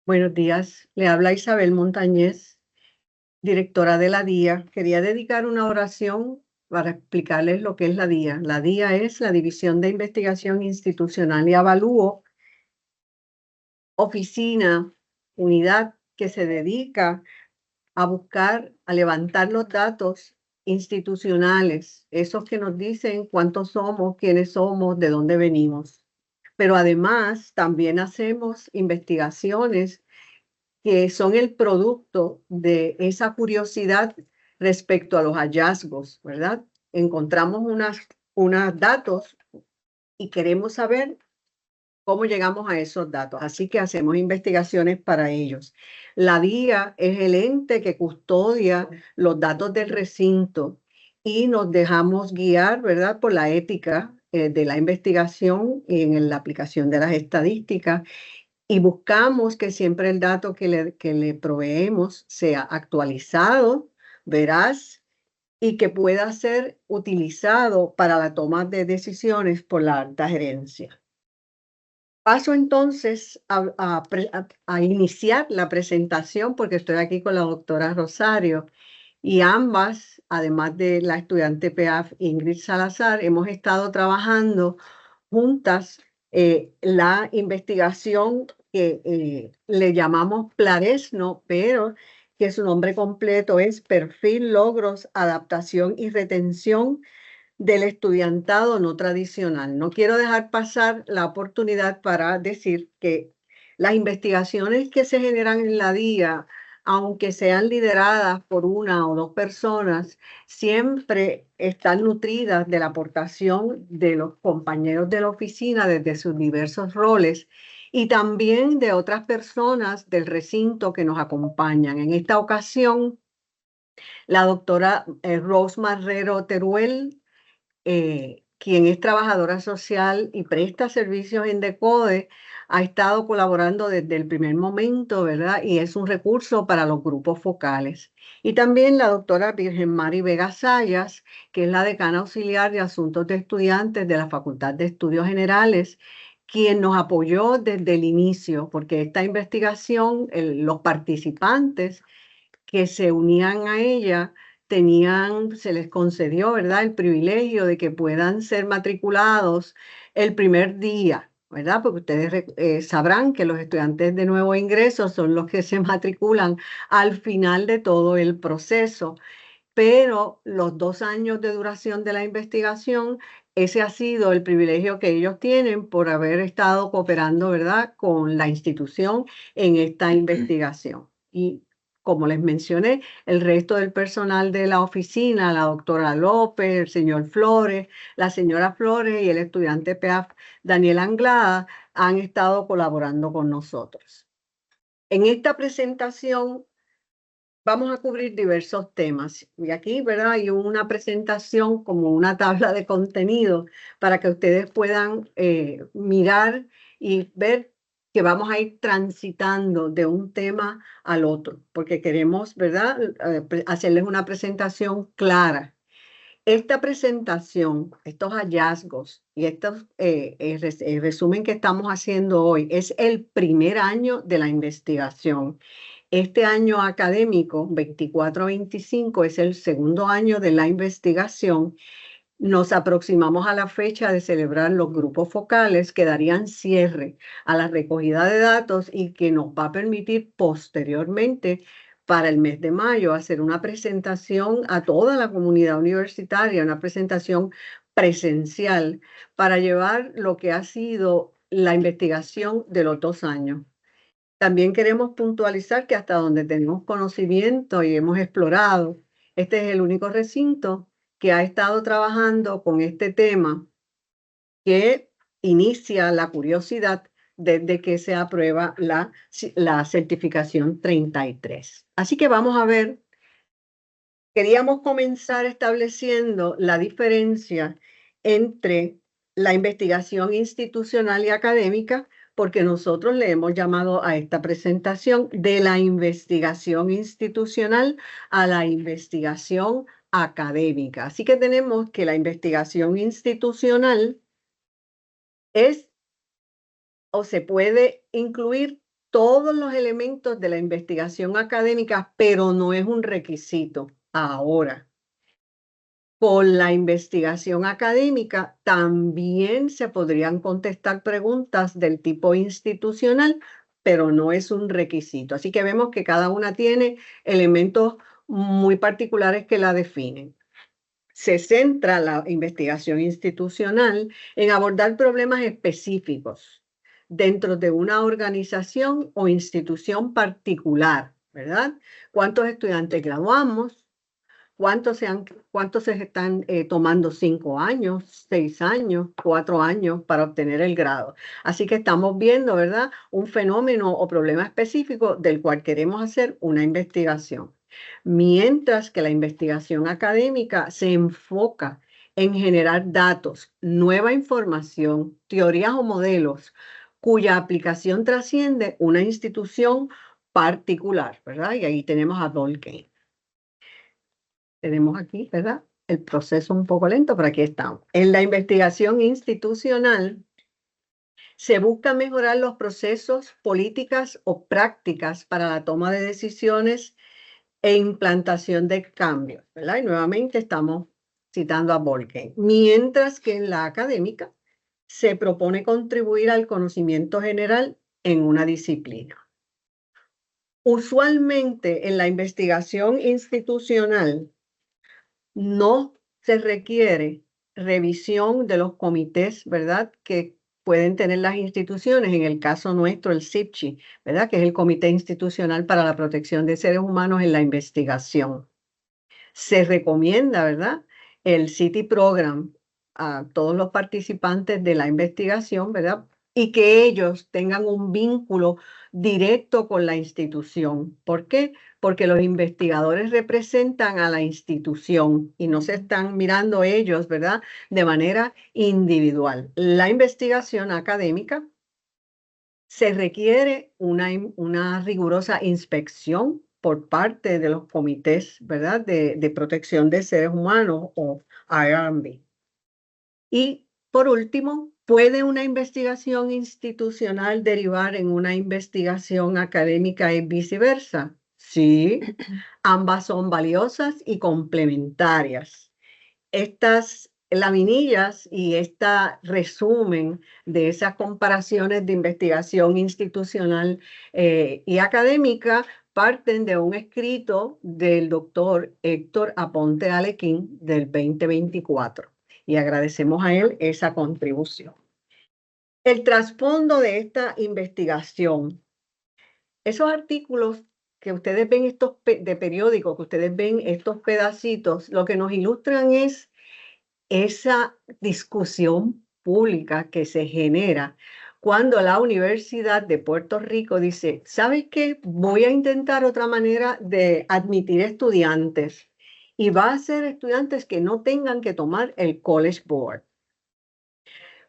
Buenos días, le habla Isabel Montañez, directora de la DIA. Quería dedicar una oración para explicarles lo que es la DIA. La DIA es la División de Investigación Institucional y Avalúo, oficina, unidad que se dedica a buscar, a levantar los datos institucionales, esos que nos dicen cuántos somos, quiénes somos, de dónde venimos. Pero además también hacemos investigaciones que son el producto de esa curiosidad respecto a los hallazgos, ¿verdad? Encontramos unos datos y queremos saber cómo llegamos a esos datos. Así que hacemos investigaciones para ellos. La DIA es el ente que custodia los datos del recinto y nos dejamos guiar, ¿verdad?, por la ética de la investigación y en la aplicación de las estadísticas y buscamos que siempre el dato que le proveemos sea actualizado, veraz y que pueda ser utilizado para la toma de decisiones por la alta gerencia. Paso entonces a iniciar la presentación porque estoy aquí con la doctora Rosario y ambas, además de la estudiante PEAF Ingrid Salazar, hemos estado trabajando juntas la investigación que le llamamos Plaresno, pero que su nombre completo es Perfil, Logros, Adaptación y Retención del Estudiantado No Tradicional. No quiero dejar pasar la oportunidad para decir que las investigaciones que se generan en la DIA, aunque sean lideradas por una o dos personas, siempre están nutridas de la aportación de los compañeros de la oficina desde sus diversos roles y también de otras personas del recinto que nos acompañan. En esta ocasión, la doctora Rose Marrero Teruel, quien es trabajadora social y presta servicios en DECODE, ha estado colaborando desde el primer momento, ¿verdad? Y es un recurso para los grupos focales. Y también la doctora Virgen Mari Vega Sayas, que es la decana auxiliar de Asuntos de Estudiantes de la Facultad de Estudios Generales, quien nos apoyó desde el inicio, porque esta investigación, los participantes que se unían a ella se les concedió, ¿verdad?, el privilegio de que puedan ser matriculados el primer día, ¿verdad? Porque ustedes sabrán que los estudiantes de nuevo ingreso son los que se matriculan al final de todo el proceso, pero los 2 años de duración de la investigación, ese ha sido el privilegio que ellos tienen por haber estado cooperando, ¿verdad?, con la institución en esta investigación. Y como les mencioné, el resto del personal de la oficina, la doctora López, el señor Flores, la señora Flores y el estudiante PEAF Daniel Anglada han estado colaborando con nosotros. En esta presentación vamos a cubrir diversos temas. Y aquí, ¿verdad?, hay una presentación como una tabla de contenido para que ustedes puedan mirar y ver que vamos a ir transitando de un tema al otro, porque queremos, ¿verdad?, hacerles una presentación clara. Esta presentación, estos hallazgos y el resumen que estamos haciendo hoy es el primer año de la investigación. Este año académico 24-25 es el segundo año de la investigación. Nos aproximamos a la fecha de celebrar los grupos focales que darían cierre a la recogida de datos y que nos va a permitir posteriormente, para el mes de mayo, hacer una presentación a toda la comunidad universitaria, una presentación presencial para llevar lo que ha sido la investigación de los 2 años. También queremos puntualizar que hasta donde tenemos conocimiento y hemos explorado, este es el único recinto que ha estado trabajando con este tema que inicia la curiosidad desde que se aprueba la certificación 33. Así que vamos a ver, queríamos comenzar estableciendo la diferencia entre la investigación institucional y académica, porque nosotros le hemos llamado a esta presentación de la investigación institucional a la investigación académica. Así que tenemos que la investigación institucional es o se puede incluir todos los elementos de la investigación académica, pero no es un requisito. Ahora, con la investigación académica también se podrían contestar preguntas del tipo institucional, pero no es un requisito. Así que vemos que cada una tiene elementos muy particulares que la definen. Se centra la investigación institucional en abordar problemas específicos dentro de una organización o institución particular, ¿verdad? ¿Cuántos estudiantes graduamos? ¿Cuántos se están tomando 5 años, 6 años, 4 años para obtener el grado? Así que estamos viendo, ¿verdad? Un fenómeno o problema específico del cual queremos hacer una investigación. Mientras que la investigación académica se enfoca en generar datos, nueva información, teorías o modelos cuya aplicación trasciende una institución particular, ¿verdad? Y ahí tenemos a Dolken. Tenemos aquí, ¿verdad? El proceso un poco lento, pero aquí estamos. En la investigación institucional se busca mejorar los procesos, políticas o prácticas para la toma de decisiones e implantación de cambios, ¿verdad? Y nuevamente estamos citando a Volken. Mientras que en la académica se propone contribuir al conocimiento general en una disciplina. Usualmente en la investigación institucional no se requiere revisión de los comités, ¿verdad? Que pueden tener las instituciones, en el caso nuestro, el CIPCHI, ¿verdad? Que es el Comité Institucional para la Protección de Seres Humanos en la Investigación. Se recomienda, ¿verdad? El City Program a todos los participantes de la investigación, ¿verdad? Y que ellos tengan un vínculo directo con la institución. ¿Por qué? Porque los investigadores representan a la institución y no se están mirando ellos, ¿verdad? De manera individual. La investigación académica se requiere una rigurosa inspección por parte de los comités, ¿verdad? De protección de seres humanos o IRB. Y por último, ¿puede una investigación institucional derivar en una investigación académica y viceversa? Sí, ambas son valiosas y complementarias. Estas laminillas y este resumen de esas comparaciones de investigación institucional y académica parten de un escrito del doctor Héctor Aponte Alequín del 2024 y agradecemos a él esa contribución. El trasfondo de esta investigación, esos artículos que ustedes ven de periódicos, que ustedes ven estos pedacitos, lo que nos ilustran es esa discusión pública que se genera cuando la Universidad de Puerto Rico dice, ¿sabes qué? Voy a intentar otra manera de admitir estudiantes y va a ser estudiantes que no tengan que tomar el College Board.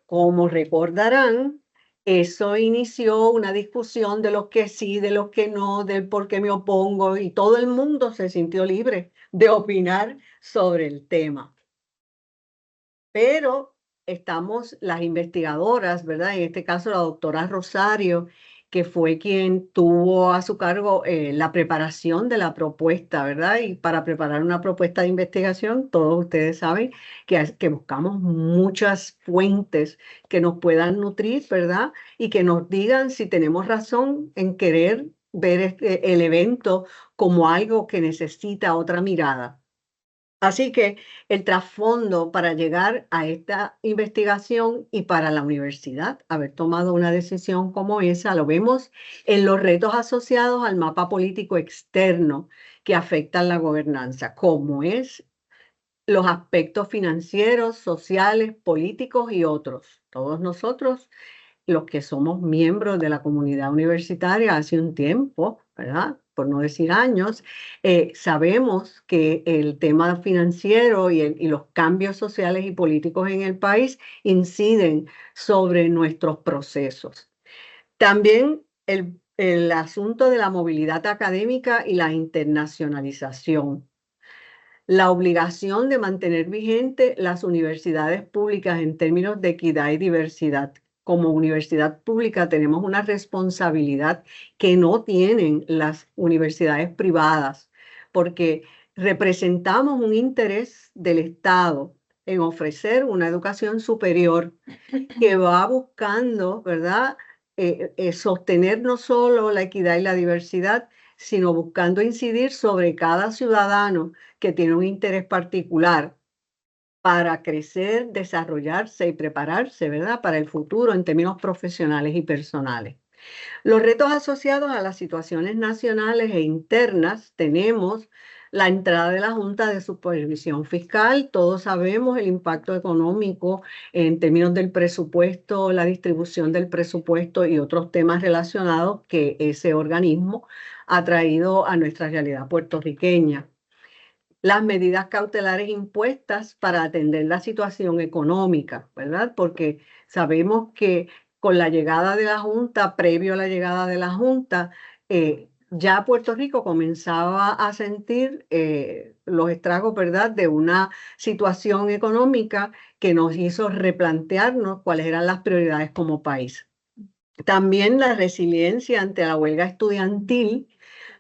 Como recordarán, eso inició una discusión de los que sí, de los que no, del por qué me opongo y todo el mundo se sintió libre de opinar sobre el tema. Pero estamos las investigadoras, ¿verdad? En este caso la doctora Rosario, que fue quien tuvo a su cargo la preparación de la propuesta, ¿verdad? Y para preparar una propuesta de investigación, todos ustedes saben que buscamos muchas fuentes que nos puedan nutrir, ¿verdad? Y que nos digan si tenemos razón en querer ver el evento como algo que necesita otra mirada. Así que el trasfondo para llegar a esta investigación y para la universidad haber tomado una decisión como esa, lo vemos en los retos asociados al mapa político externo que afectan la gobernanza, como es los aspectos financieros, sociales, políticos y otros. Todos nosotros los que somos miembros de la comunidad universitaria hace un tiempo, ¿verdad? Por no decir años, sabemos que el tema financiero y los cambios sociales y políticos en el país inciden sobre nuestros procesos. También el asunto de la movilidad académica y la internacionalización. La obligación de mantener vigente las universidades públicas en términos de equidad y diversidad como universidad pública tenemos una responsabilidad que no tienen las universidades privadas, porque representamos un interés del Estado en ofrecer una educación superior que va buscando, ¿verdad? Sostener no solo la equidad y la diversidad, sino buscando incidir sobre cada ciudadano que tiene un interés particular para crecer, desarrollarse y prepararse, ¿verdad? Para el futuro en términos profesionales y personales. Los retos asociados a las situaciones nacionales e internas tenemos la entrada de la Junta de Supervisión Fiscal. Todos sabemos el impacto económico en términos del presupuesto, la distribución del presupuesto y otros temas relacionados que ese organismo ha traído a nuestra realidad puertorriqueña. Las medidas cautelares impuestas para atender la situación económica, ¿verdad? Porque sabemos que con la llegada de la Junta, previo a la llegada de la Junta, ya Puerto Rico comenzaba a sentir los estragos, ¿verdad?, de una situación económica que nos hizo replantearnos cuáles eran las prioridades como país. También la resiliencia ante la huelga estudiantil,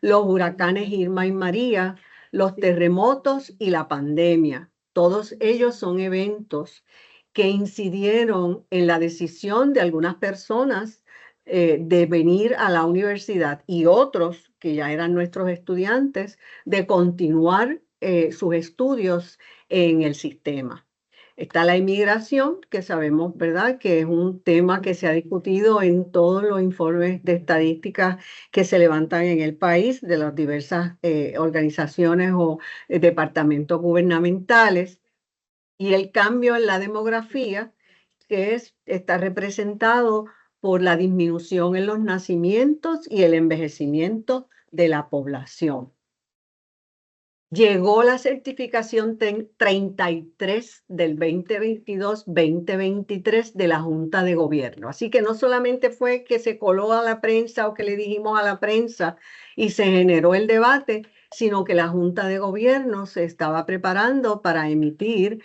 los huracanes Irma y María, los terremotos y la pandemia. Todos ellos son eventos que incidieron en la decisión de algunas personas de venir a la universidad y otros, que ya eran nuestros estudiantes, de continuar sus estudios en el sistema. Está la inmigración, que sabemos, ¿verdad?, que es un tema que se ha discutido en todos los informes de estadísticas que se levantan en el país de las diversas organizaciones o departamentos gubernamentales. Y el cambio en la demografía, está representado por la disminución en los nacimientos y el envejecimiento de la población. Llegó la certificación 33 del 2022-2023 de la Junta de Gobierno. Así que no solamente fue que se coló a la prensa o que le dijimos a la prensa y se generó el debate, sino que la Junta de Gobierno se estaba preparando para emitir,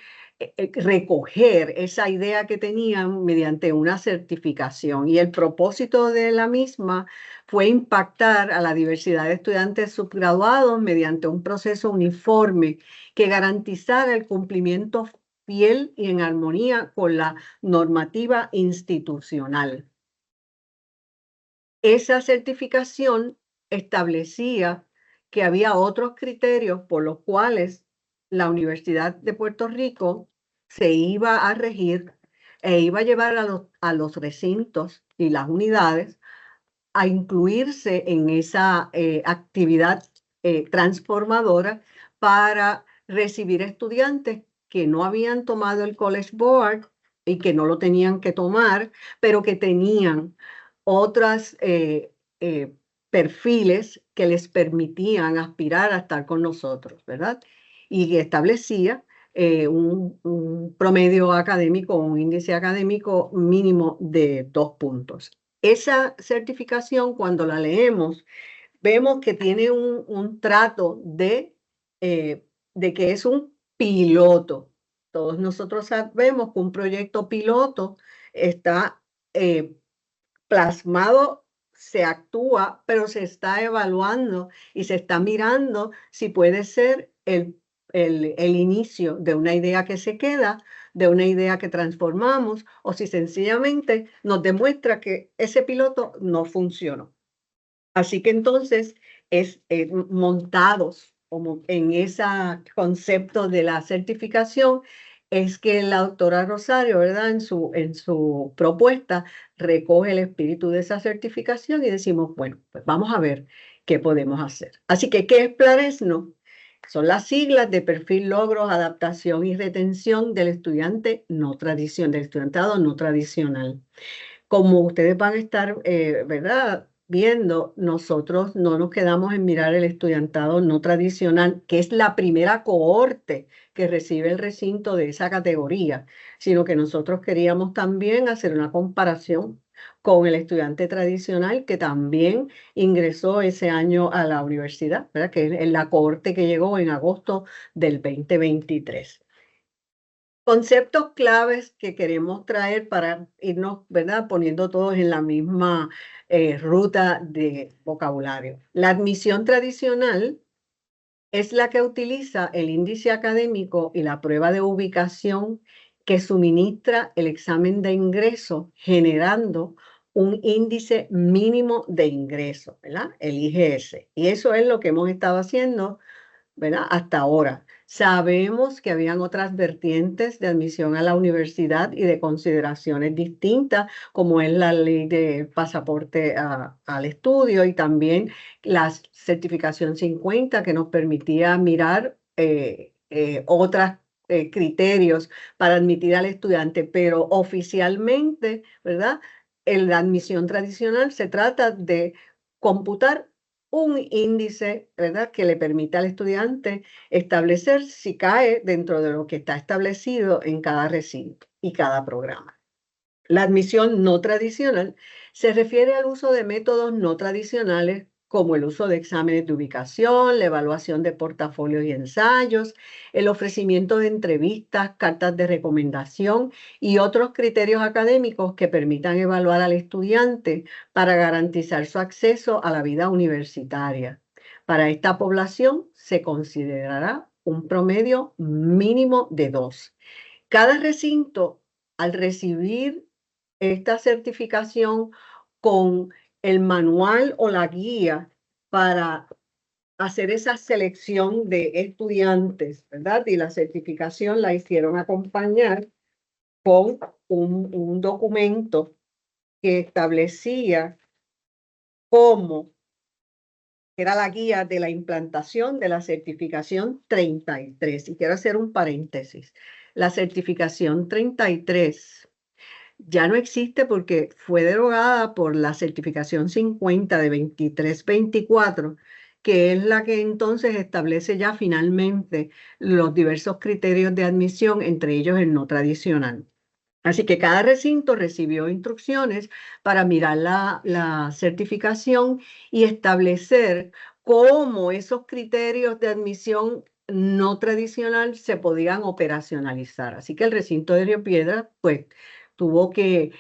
recoger esa idea que tenían mediante una certificación. Y el propósito de la misma fue impactar a la diversidad de estudiantes subgraduados mediante un proceso uniforme que garantizara el cumplimiento fiel y en armonía con la normativa institucional. Esa certificación establecía que había otros criterios por los cuales la Universidad de Puerto Rico se iba a regir e iba a llevar a los recintos y las unidades a incluirse en esa actividad transformadora para recibir estudiantes que no habían tomado el College Board y que no lo tenían que tomar, pero que tenían otros perfiles que les permitían aspirar a estar con nosotros, ¿verdad? Y establecía un promedio académico, un índice académico mínimo de 2 puntos. Esa certificación, cuando la leemos, vemos que tiene un trato de que es un piloto. Todos nosotros sabemos que un proyecto piloto está plasmado, se actúa, pero se está evaluando y se está mirando si puede ser el inicio de una idea que se queda, de una idea que transformamos, o si sencillamente nos demuestra que ese piloto no funcionó. Así que entonces montados como en ese concepto de la certificación, es que la doctora Rosario, ¿verdad?, en su propuesta recoge el espíritu de esa certificación y decimos, bueno, pues vamos a ver qué podemos hacer. Así que, ¿qué es PLARESNO? Son las siglas de perfil, logros, adaptación y retención del estudiante no tradicional, del estudiantado no tradicional. Como ustedes van a estar, ¿verdad?, viendo, nosotros no nos quedamos en mirar el estudiantado no tradicional, que es la primera cohorte que recibe el recinto de esa categoría, sino que nosotros queríamos también hacer una comparación con el estudiante tradicional que también ingresó ese año a la universidad, ¿verdad?, que es la cohorte que llegó en agosto del 2023. Conceptos claves que queremos traer para irnos, ¿verdad?, poniendo todos en la misma ruta de vocabulario. La admisión tradicional es la que utiliza el índice académico y la prueba de ubicación que suministra el examen de ingreso, generando un índice mínimo de ingreso, ¿verdad? El IGS. Y eso es lo que hemos estado haciendo, ¿verdad? Hasta ahora. Sabemos que habían otras vertientes de admisión a la universidad y de consideraciones distintas, como es la ley de pasaporte al estudio y también la certificación 50 que nos permitía mirar otros criterios para admitir al estudiante, pero oficialmente, ¿verdad? En la admisión tradicional se trata de computar un índice, ¿verdad?, que le permita al estudiante establecer si cae dentro de lo que está establecido en cada recinto y cada programa. La admisión no tradicional se refiere al uso de métodos no tradicionales como el uso de exámenes de ubicación, la evaluación de portafolios y ensayos, el ofrecimiento de entrevistas, cartas de recomendación y otros criterios académicos que permitan evaluar al estudiante para garantizar su acceso a la vida universitaria. Para esta población se considerará un promedio mínimo de 2. Cada recinto, al recibir esta certificación con el manual o la guía para hacer esa selección de estudiantes, ¿verdad? Y la certificación la hicieron acompañar con un documento que establecía cómo era la guía de la implantación de la certificación 33. Y quiero hacer un paréntesis. La certificación 33 ya no existe porque fue derogada por la certificación 50 de 23-24, que es la que entonces establece ya finalmente los diversos criterios de admisión, entre ellos el no tradicional. Así que cada recinto recibió instrucciones para mirar la certificación y establecer cómo esos criterios de admisión no tradicional se podían operacionalizar. Así que el recinto de Río Piedras, pues, tuvo que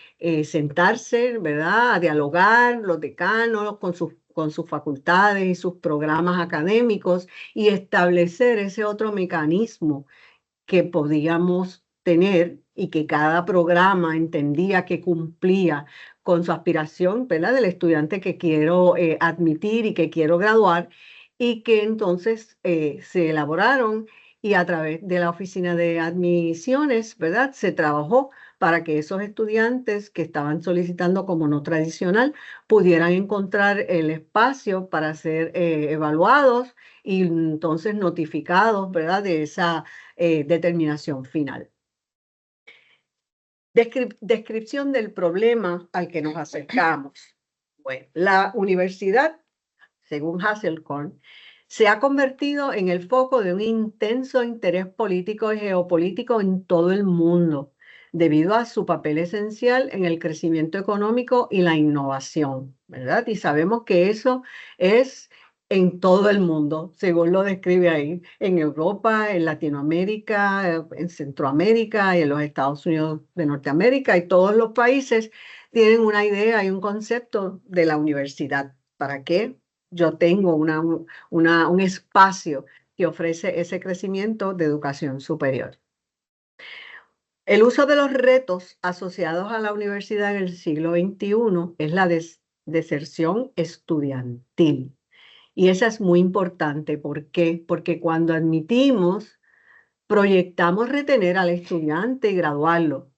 sentarse, ¿verdad?, a dialogar los decanos con sus facultades y sus programas académicos y establecer ese otro mecanismo que podíamos tener y que cada programa entendía que cumplía con su aspiración, ¿verdad?, del estudiante que quiero admitir y que quiero graduar, y que entonces se elaboraron y a través de la oficina de admisiones, ¿verdad?, se trabajó para que esos estudiantes que estaban solicitando como no tradicional pudieran encontrar el espacio para ser evaluados y entonces notificados, ¿verdad?, de esa determinación final. Descripción del problema al que nos acercamos. Bueno, la universidad, según Hasselcorn, se ha convertido en el foco de un intenso interés político y geopolítico en todo el mundo, debido a su papel esencial en el crecimiento económico y la innovación, ¿verdad? Y sabemos que eso es en todo el mundo, según lo describe ahí, en Europa, en Latinoamérica, en Centroamérica y en los Estados Unidos de Norteamérica, y todos los países tienen una idea y un concepto de la universidad. ¿Para qué? Yo tengo un espacio que ofrece ese crecimiento de educación superior. El uso de los retos asociados a la universidad en el siglo XXI es la deserción estudiantil. Y esa es muy importante. ¿Por qué? Porque cuando admitimos, proyectamos retener al estudiante y graduarlo.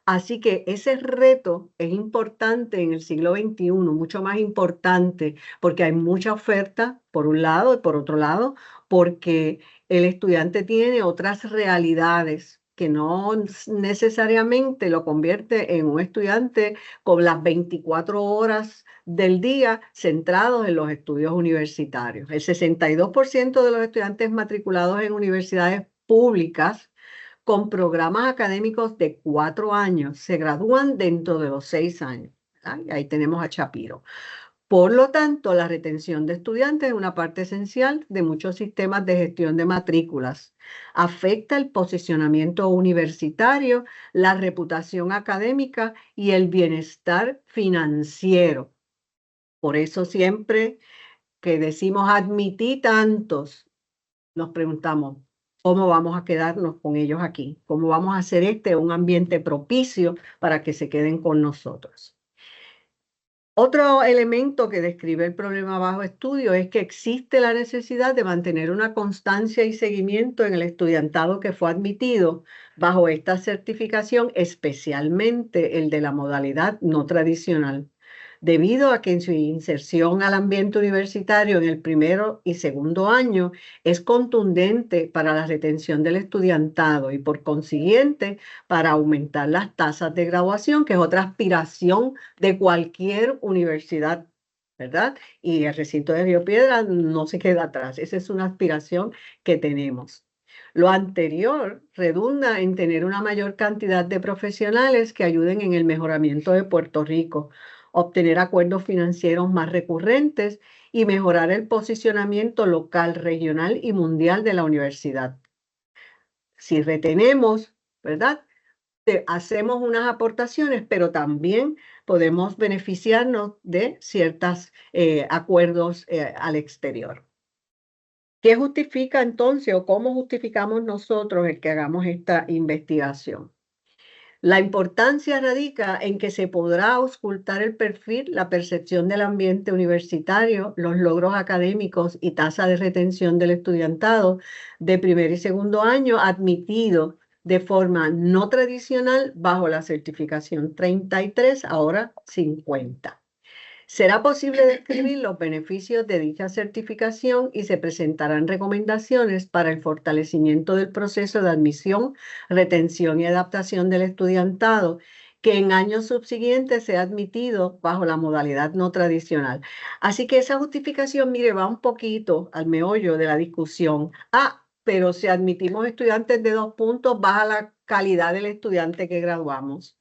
Así que ese reto es importante en el siglo XXI, mucho más importante, porque hay mucha oferta, por un lado, y por otro lado, porque el estudiante tiene otras realidades que no necesariamente lo convierte en un estudiante con las 24 horas del día centrados en los estudios universitarios. El 62% de los estudiantes matriculados en universidades públicas con programas académicos de 4 años se gradúan dentro de los 6 años. ¿Verdad? Y ahí tenemos a Chapiro. Por lo tanto, la retención de estudiantes es una parte esencial de muchos sistemas de gestión de matrículas. Afecta el posicionamiento universitario, la reputación académica y el bienestar financiero. Por eso siempre que decimos admití tantos, nos preguntamos, ¿cómo vamos a quedarnos con ellos aquí? ¿Cómo vamos a hacer este un ambiente propicio para que se queden con nosotros? Otro elemento que describe el problema bajo estudio es que existe la necesidad de mantener una constancia y seguimiento en el estudiantado que fue admitido bajo esta certificación, especialmente el de la modalidad no tradicional, debido a que en su inserción al ambiente universitario en el primero y segundo año es contundente para la retención del estudiantado y por consiguiente para aumentar las tasas de graduación, que es otra aspiración de cualquier universidad, ¿verdad? Y el recinto de Río Piedras no se queda atrás. Esa es una aspiración que tenemos. Lo anterior redunda en tener una mayor cantidad de profesionales que ayuden en el mejoramiento de Puerto Rico, obtener acuerdos financieros más recurrentes y mejorar el posicionamiento local, regional y mundial de la universidad. Si retenemos, ¿verdad? Hacemos unas aportaciones, pero también podemos beneficiarnos de ciertos acuerdos al exterior. ¿Qué justifica entonces o cómo justificamos nosotros el que hagamos esta investigación? La importancia radica en que se podrá auscultar el perfil, la percepción del ambiente universitario, los logros académicos y tasa de retención del estudiantado de primer y segundo año admitido de forma no tradicional bajo la certificación 33, ahora 50. Será posible describir los beneficios de dicha certificación y se presentarán recomendaciones para el fortalecimiento del proceso de admisión, retención y adaptación del estudiantado que en años subsiguientes sea admitido bajo la modalidad no tradicional. Así que esa justificación, mire, va un poquito al meollo de la discusión. Pero si admitimos estudiantes de 2 puntos, baja la calidad del estudiante que graduamos.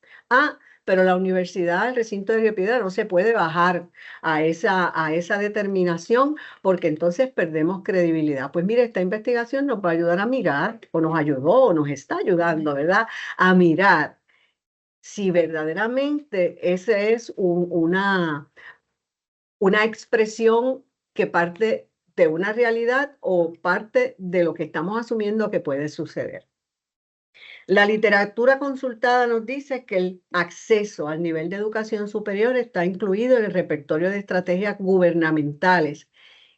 Pero la universidad, el recinto de Río Piedras, no se puede bajar a esa determinación porque entonces perdemos credibilidad. Pues mire, esta investigación nos va a ayudar a mirar, o nos ayudó, o nos está ayudando, ¿verdad? A mirar si verdaderamente esa es una expresión que parte de una realidad o parte de lo que estamos asumiendo que puede suceder. La literatura consultada nos dice que el acceso al nivel de educación superior está incluido en el repertorio de estrategias gubernamentales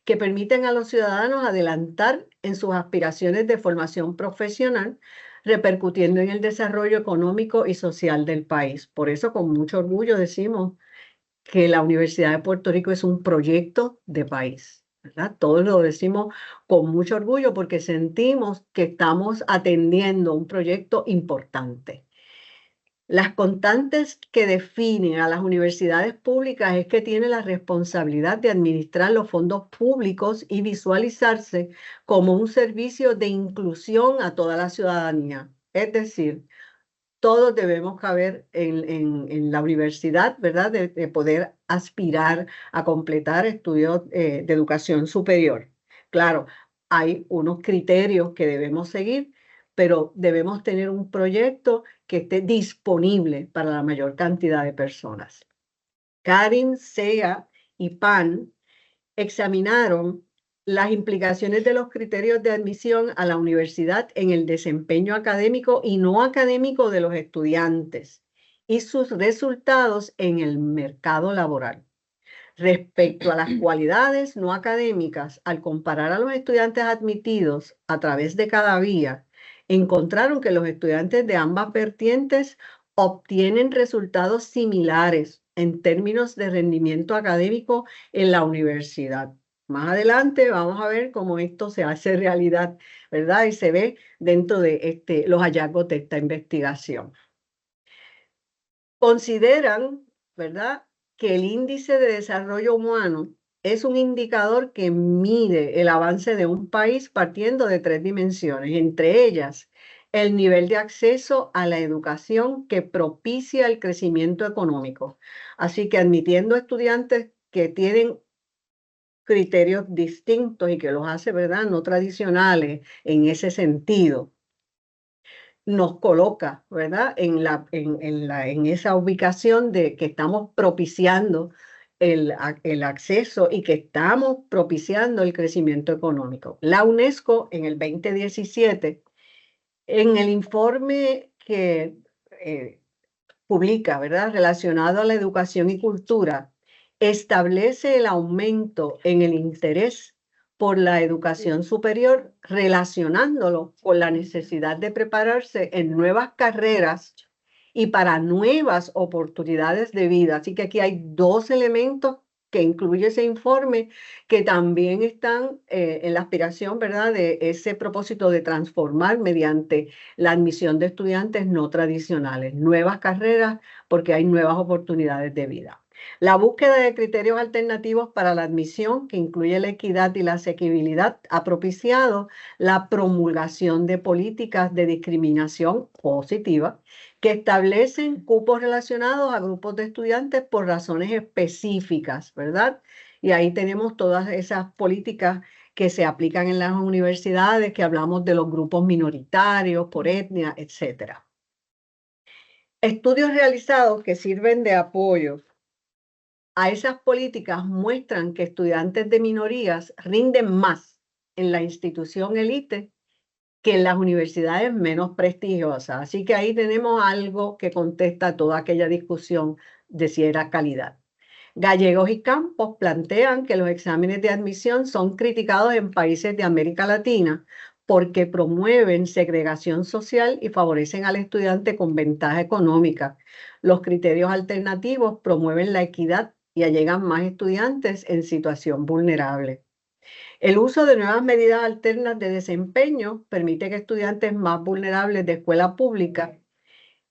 que permiten a los ciudadanos adelantar en sus aspiraciones de formación profesional, repercutiendo en el desarrollo económico y social del país. Por eso, con mucho orgullo decimos que la Universidad de Puerto Rico es un proyecto de país, ¿verdad? Todos lo decimos con mucho orgullo porque sentimos que estamos atendiendo un proyecto importante. Las constantes que definen a las universidades públicas es que tienen la responsabilidad de administrar los fondos públicos y visualizarse como un servicio de inclusión a toda la ciudadanía. Es decir, todos debemos caber en la universidad, ¿verdad? De poder aspirar a completar estudios de educación superior. Claro, hay unos criterios que debemos seguir, pero debemos tener un proyecto que esté disponible para la mayor cantidad de personas. Karin, Sea y Pan examinaron las implicaciones de los criterios de admisión a la universidad en el desempeño académico y no académico de los estudiantes y sus resultados en el mercado laboral. Respecto a las cualidades no académicas, al comparar a los estudiantes admitidos a través de cada vía, encontraron que los estudiantes de ambas vertientes obtienen resultados similares en términos de rendimiento académico en la universidad. Más adelante vamos a ver cómo esto se hace realidad, ¿verdad? Y se ve dentro de los hallazgos de esta investigación. Consideran, ¿verdad?, que el índice de desarrollo humano es un indicador que mide el avance de un país partiendo de 3 dimensiones, entre ellas el nivel de acceso a la educación que propicia el crecimiento económico. Así que admitiendo estudiantes que tienen criterios distintos y que los hace, ¿verdad?, no tradicionales en ese sentido, nos coloca, ¿verdad?, en esa ubicación de que estamos propiciando el acceso y que estamos propiciando el crecimiento económico. La UNESCO en el 2017, en el informe que publica, ¿verdad?, relacionado a la educación y cultura, establece el aumento en el interés por la educación superior, relacionándolo con la necesidad de prepararse en nuevas carreras y para nuevas oportunidades de vida. Así que aquí hay dos elementos que incluye ese informe que también están en la aspiración, ¿verdad?, de ese propósito de transformar mediante la admisión de estudiantes no tradicionales, nuevas carreras, porque hay nuevas oportunidades de vida. La búsqueda de criterios alternativos para la admisión, que incluye la equidad y la asequibilidad, ha propiciado la promulgación de políticas de discriminación positiva que establecen cupos relacionados a grupos de estudiantes por razones específicas, ¿verdad? Y ahí tenemos todas esas políticas que se aplican en las universidades, que hablamos de los grupos minoritarios, por etnia, etcétera. Estudios realizados que sirven de apoyo a esas políticas muestran que estudiantes de minorías rinden más en la institución élite que en las universidades menos prestigiosas. Así que ahí tenemos algo que contesta toda aquella discusión de si era calidad. Gallegos y Campos plantean que los exámenes de admisión son criticados en países de América Latina porque promueven segregación social y favorecen al estudiante con ventaja económica. Los criterios alternativos promueven la equidad y allegan más estudiantes en situación vulnerable. El uso de nuevas medidas alternas de desempeño permite que estudiantes más vulnerables de escuela pública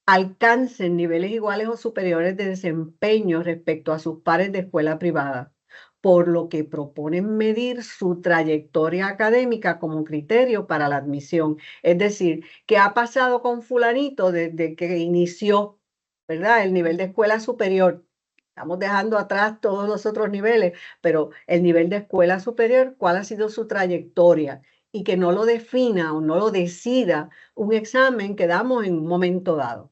alcancen niveles iguales o superiores de desempeño respecto a sus pares de escuela privada, por lo que proponen medir su trayectoria académica como criterio para la admisión. Es decir, ¿qué ha pasado con fulanito desde que inició, ¿verdad?, el nivel de escuela superior? Estamos dejando atrás todos los otros niveles, pero el nivel de escuela superior, ¿cuál ha sido su trayectoria? Y que no lo defina o no lo decida un examen que damos en un momento dado.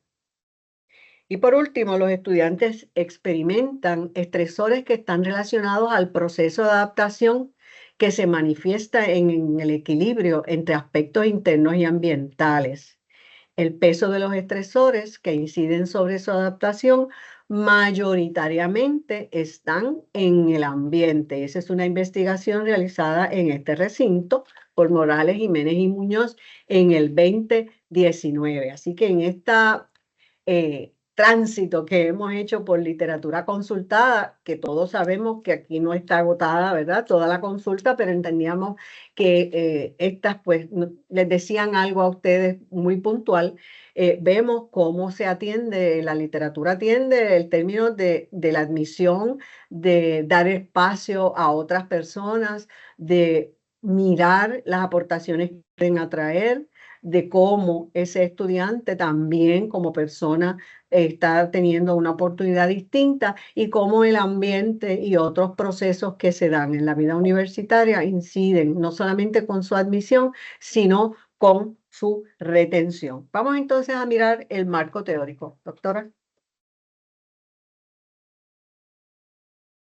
Y por último, los estudiantes experimentan estresores que están relacionados al proceso de adaptación que se manifiesta en el equilibrio entre aspectos internos y ambientales. El peso de los estresores que inciden sobre su adaptación mayoritariamente están en el ambiente. Esa es una investigación realizada en este recinto por Morales, Jiménez y Muñoz en el 2019. Así que en esta tránsito que hemos hecho por literatura consultada, que todos sabemos que aquí no está agotada, ¿verdad?, toda la consulta, pero entendíamos que estas pues les decían algo a ustedes muy puntual. Vemos cómo se atiende, la literatura atiende el término de la admisión, de dar espacio a otras personas, de mirar las aportaciones que pueden atraer, de cómo ese estudiante también como persona está teniendo una oportunidad distinta y cómo el ambiente y otros procesos que se dan en la vida universitaria inciden no solamente con su admisión, sino con su retención. Vamos entonces a mirar el marco teórico. Doctora.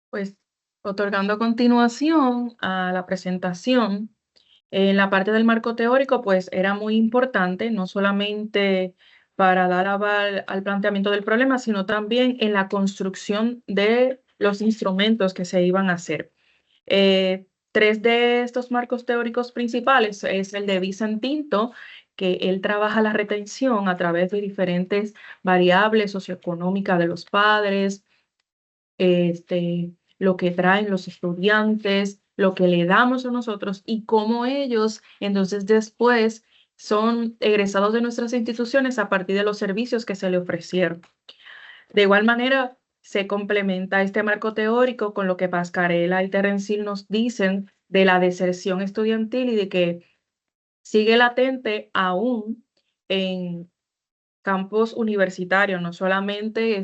Pues otorgando continuación a la presentación, en la parte del marco teórico, pues era muy importante, no solamente para dar aval al planteamiento del problema, sino también en la construcción de los instrumentos que se iban a hacer. Tres de estos marcos teóricos principales es el de Vicentinto, que él trabaja la retención a través de diferentes variables socioeconómicas de los padres, lo que traen los estudiantes, lo que le damos a nosotros y cómo ellos entonces después son egresados de nuestras instituciones a partir de los servicios que se le ofrecieron. De igual manera, se complementa este marco teórico con lo que Pascarella y Terrencil nos dicen de la deserción estudiantil y de que sigue latente aún en campos universitarios, no solamente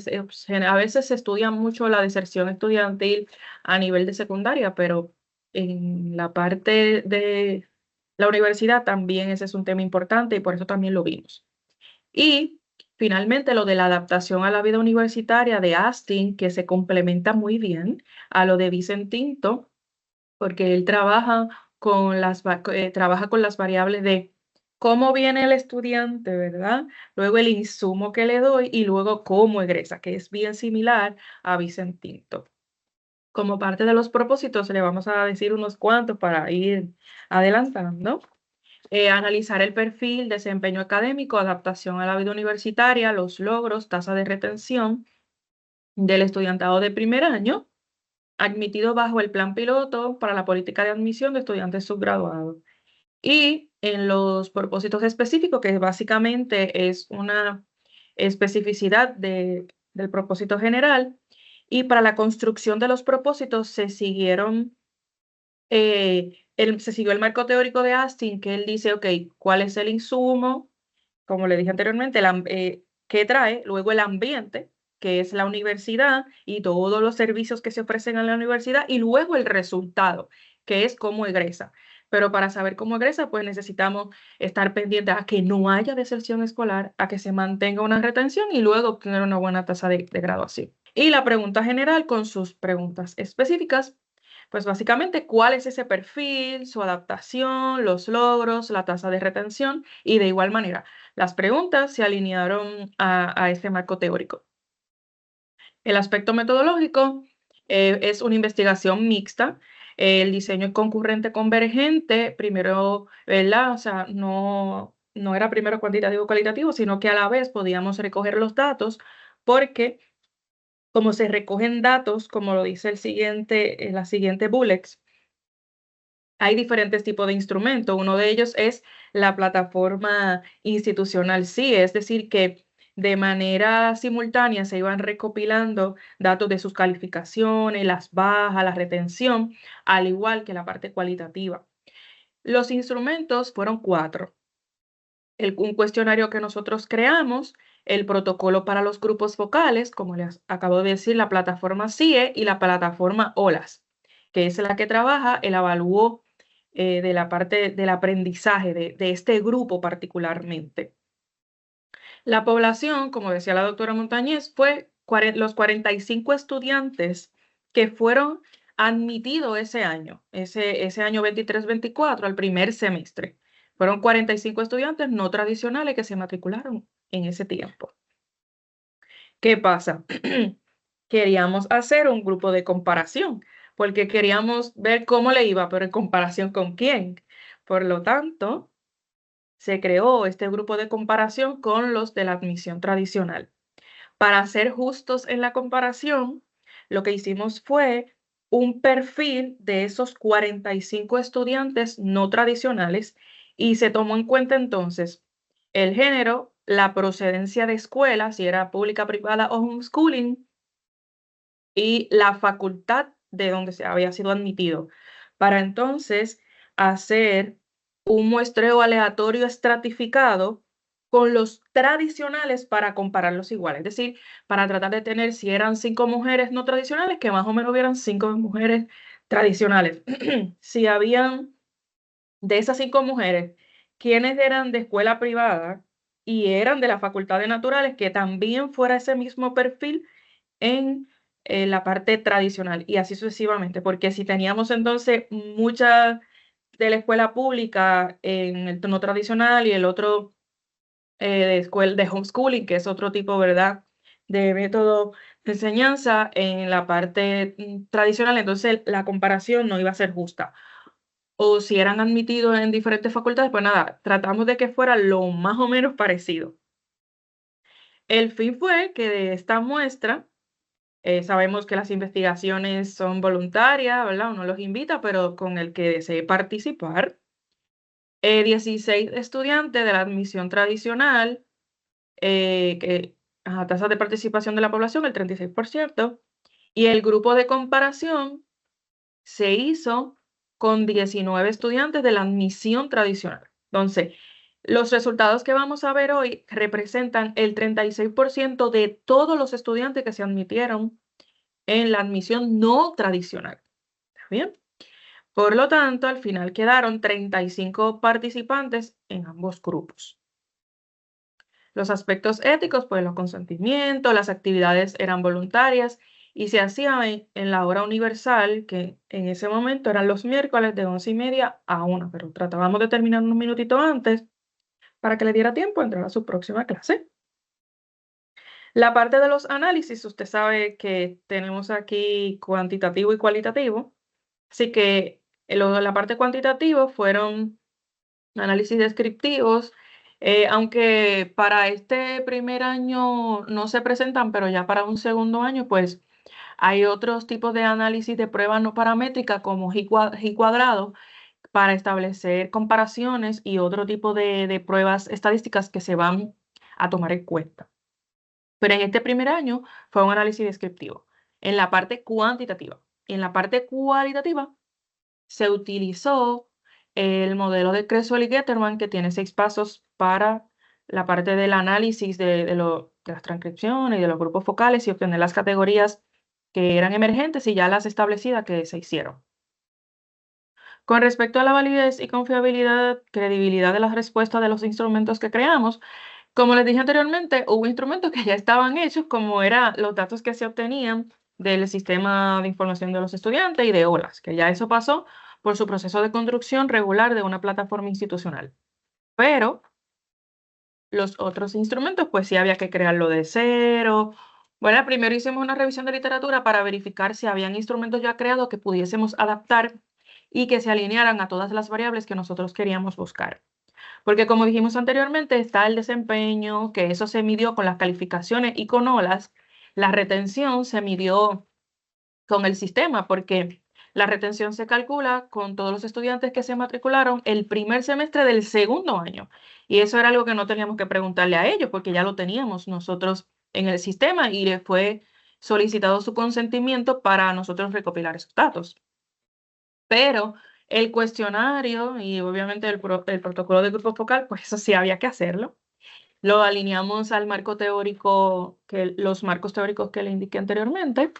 a veces se estudia mucho la deserción estudiantil a nivel de secundaria, pero en la parte de la universidad también ese es un tema importante y por eso también lo vimos. Y finalmente lo de la adaptación a la vida universitaria de Astin, que se complementa muy bien a lo de Vicentinto, porque él trabaja con las variables de cómo viene el estudiante, ¿verdad? Luego el insumo que le doy y luego cómo egresa, que es bien similar a Vicentinto. Como parte de los propósitos, le vamos a decir unos cuantos para ir adelantando. Analizar el perfil, desempeño académico, adaptación a la vida universitaria, los logros, tasa de retención del estudiantado de primer año, admitido bajo el plan piloto para la política de admisión de estudiantes subgraduados. Y en los propósitos específicos, que básicamente es una especificidad del propósito general, y para la construcción de los propósitos se siguió el marco teórico de Astin, que él dice, ok, ¿cuál es el insumo? Como le dije anteriormente, ¿qué trae? Luego el ambiente, que es la universidad y todos los servicios que se ofrecen en la universidad, y luego el resultado, que es cómo egresa. Pero para saber cómo egresa, pues necesitamos estar pendientes a que no haya deserción escolar, a que se mantenga una retención y luego obtener una buena tasa de graduación. Y la pregunta general con sus preguntas específicas, pues básicamente, ¿cuál es ese perfil, su adaptación, los logros, la tasa de retención? Y de igual manera, las preguntas se alinearon a este marco teórico. El aspecto metodológico es una investigación mixta. El diseño es concurrente convergente, primero, ¿verdad? O sea, no era primero cuantitativo o cualitativo, sino que a la vez podíamos recoger los datos porque como se recogen datos, como lo dice la siguiente bullets, hay diferentes tipos de instrumentos. Uno de ellos es la plataforma institucional CIE, es decir, que de manera simultánea se iban recopilando datos de sus calificaciones, las bajas, la retención, al igual que la parte cualitativa. Los instrumentos fueron 4. Un cuestionario que nosotros creamos, el protocolo para los grupos focales, como les acabo de decir, la plataforma CIE y la plataforma OLAS, que es la que trabaja el avalúo de la parte del aprendizaje de este grupo particularmente. La población, como decía la doctora Montañez, fue los 45 estudiantes que fueron admitidos ese año 23-24, al primer semestre. Fueron 45 estudiantes no tradicionales que se matricularon en ese tiempo. ¿Qué pasa? Queríamos hacer un grupo de comparación, porque queríamos ver cómo le iba, pero en comparación con quién. Por lo tanto, se creó este grupo de comparación con los de la admisión tradicional. Para ser justos en la comparación, lo que hicimos fue un perfil de esos 45 estudiantes no tradicionales y se tomó en cuenta entonces el género, la procedencia de escuela, si era pública, privada o homeschooling, y la facultad de donde se había sido admitido, para entonces hacer un muestreo aleatorio estratificado con los tradicionales para compararlos iguales, es decir, para tratar de tener, si eran 5 mujeres no tradicionales, que más o menos hubieran 5 mujeres tradicionales. Si habían de esas 5 mujeres, quienes eran de escuela privada y eran de la Facultad de Naturales, que también fuera ese mismo perfil en la parte tradicional y así sucesivamente, porque si teníamos entonces mucha de la escuela pública en el tono tradicional y el otro de homeschooling, que es otro tipo, ¿verdad?, de método de enseñanza en la parte tradicional, entonces la comparación no iba a ser justa. O si eran admitidos en diferentes facultades, pues nada, tratamos de que fuera lo más o menos parecido. El fin fue que de esta muestra, sabemos que las investigaciones son voluntarias, ¿verdad? Uno los invita, pero con el que desee participar. 16 estudiantes de la admisión tradicional, tasa de participación de la población, el 36%, y el grupo de comparación se hizo con 19 estudiantes de la admisión tradicional. Entonces, Los resultados que vamos a ver hoy representan el 36% de todos los estudiantes que se admitieron en la admisión no tradicional. ¿Está bien? Por lo tanto, al final quedaron 35 participantes en ambos grupos. Los aspectos éticos, pues los consentimientos, las actividades eran voluntarias y se hacían en la hora universal, que en ese momento eran los miércoles de 11:30 a 1, pero tratábamos de terminar unos minutitos antes para que le diera tiempo a entrar a su próxima clase. La parte de los análisis, usted sabe que tenemos aquí cuantitativo y cualitativo, así que la parte cuantitativa fueron análisis descriptivos, aunque para este primer año no se presentan, pero ya para un segundo año, pues hay otros tipos de análisis de pruebas no paramétricas como G cuadrado para establecer comparaciones y otro tipo de pruebas estadísticas que se van a tomar en cuenta. Pero en este primer año fue un análisis descriptivo en la parte cuantitativa. En la parte cualitativa se utilizó el modelo de Creswell y Getterman, que tiene 6 pasos para la parte del análisis de las transcripciones y de los grupos focales y obtener las categorías que eran emergentes y ya las establecidas que se hicieron. Con respecto a la validez y confiabilidad, credibilidad de las respuestas de los instrumentos que creamos, como les dije anteriormente, hubo instrumentos que ya estaban hechos, como eran los datos que se obtenían del sistema de información de los estudiantes y de OLAS, que ya eso pasó por su proceso de construcción regular de una plataforma institucional. Pero los otros instrumentos, pues sí había que crearlo de cero. Bueno, primero hicimos una revisión de literatura para verificar si habían instrumentos ya creados que pudiésemos adaptar y que se alinearan a todas las variables que nosotros queríamos buscar. Porque como dijimos anteriormente, está el desempeño, que eso se midió con las calificaciones y con OLAS. La retención se midió con el sistema, porque la retención se calcula con todos los estudiantes que se matricularon el primer semestre del segundo año. Y eso era algo que no teníamos que preguntarle a ellos, porque ya lo teníamos nosotros en el sistema y le fue solicitado su consentimiento para nosotros recopilar esos datos. Pero el cuestionario y obviamente el protocolo de grupo focal, pues eso sí había que hacerlo. Lo alineamos al marco teórico, los marcos teóricos que le indiqué anteriormente.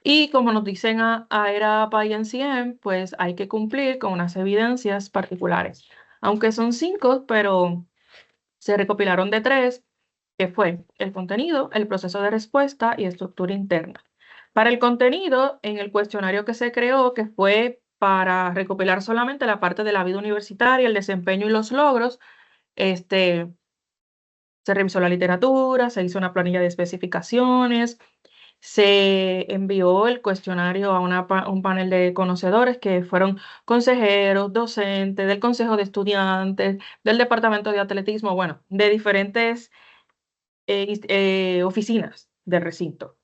Y como nos dicen a ERA, y NCM, pues hay que cumplir con unas evidencias particulares. Aunque son 5, pero se recopilaron de 3, que fue el contenido, el proceso de respuesta y estructura interna. Para el contenido, en el cuestionario que se creó, que fue para recopilar solamente la parte de la vida universitaria, el desempeño y los logros, se revisó la literatura, se hizo una planilla de especificaciones, se envió el cuestionario a un panel de conocedores que fueron consejeros, docentes, del consejo de estudiantes, del departamento de atletismo, bueno, de diferentes oficinas del recinto.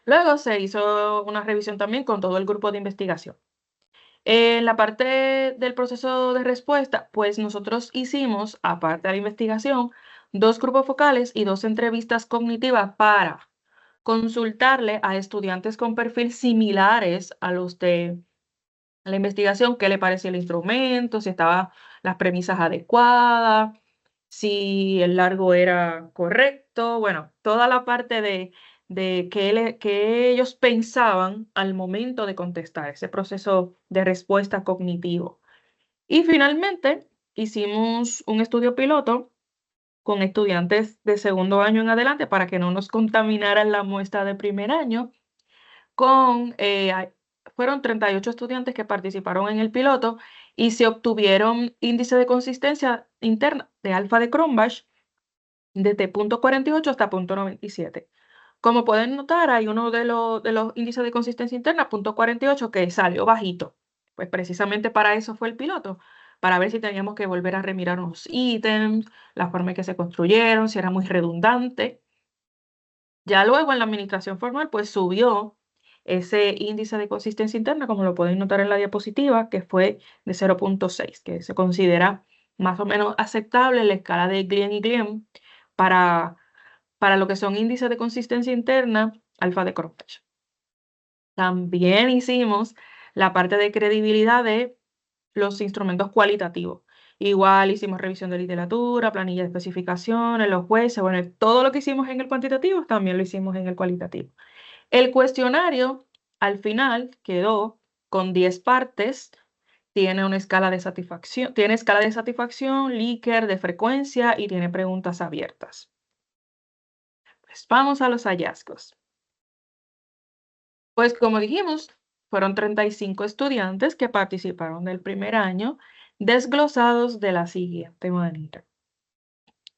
Luego se hizo una revisión también con todo el grupo de investigación. En la parte del proceso de respuesta, pues nosotros hicimos, aparte de la investigación, 2 grupos focales y 2 entrevistas cognitivas para consultarle a estudiantes con perfil similares a los de la investigación, qué le parecía el instrumento, si estaban las premisas adecuadas, si el largo era correcto, bueno, toda la parte de qué ellos pensaban al momento de contestar, ese proceso de respuesta cognitivo. Y finalmente hicimos un estudio piloto con estudiantes de segundo año en adelante para que no nos contaminaran la muestra de primer año. Fueron 38 estudiantes que participaron en el piloto y se obtuvieron índice de consistencia interna de alfa de Cronbach desde punto 48 hasta punto 97. Como pueden notar, hay uno de los índices de consistencia interna, punto 48, que salió bajito. Pues precisamente para eso fue el piloto, para ver si teníamos que volver a remirar unos ítems, la forma en que se construyeron, si era muy redundante. Ya luego en la administración formal, pues subió ese índice de consistencia interna, como lo pueden notar en la diapositiva, que fue de 0.6, que se considera más o menos aceptable en la escala de Glean y Glean para, para lo que son índices de consistencia interna alfa de Cronbach. También hicimos la parte de credibilidad de los instrumentos cualitativos. Igual hicimos revisión de literatura, planilla de especificaciones, los jueces, bueno, todo lo que hicimos en el cuantitativo también lo hicimos en el cualitativo. El cuestionario al final quedó con 10 partes, tiene una escala de satisfacción, Likert, de frecuencia y tiene preguntas abiertas. Pues vamos a los hallazgos. Pues como dijimos, fueron 35 estudiantes que participaron del primer año, desglosados de la siguiente manera.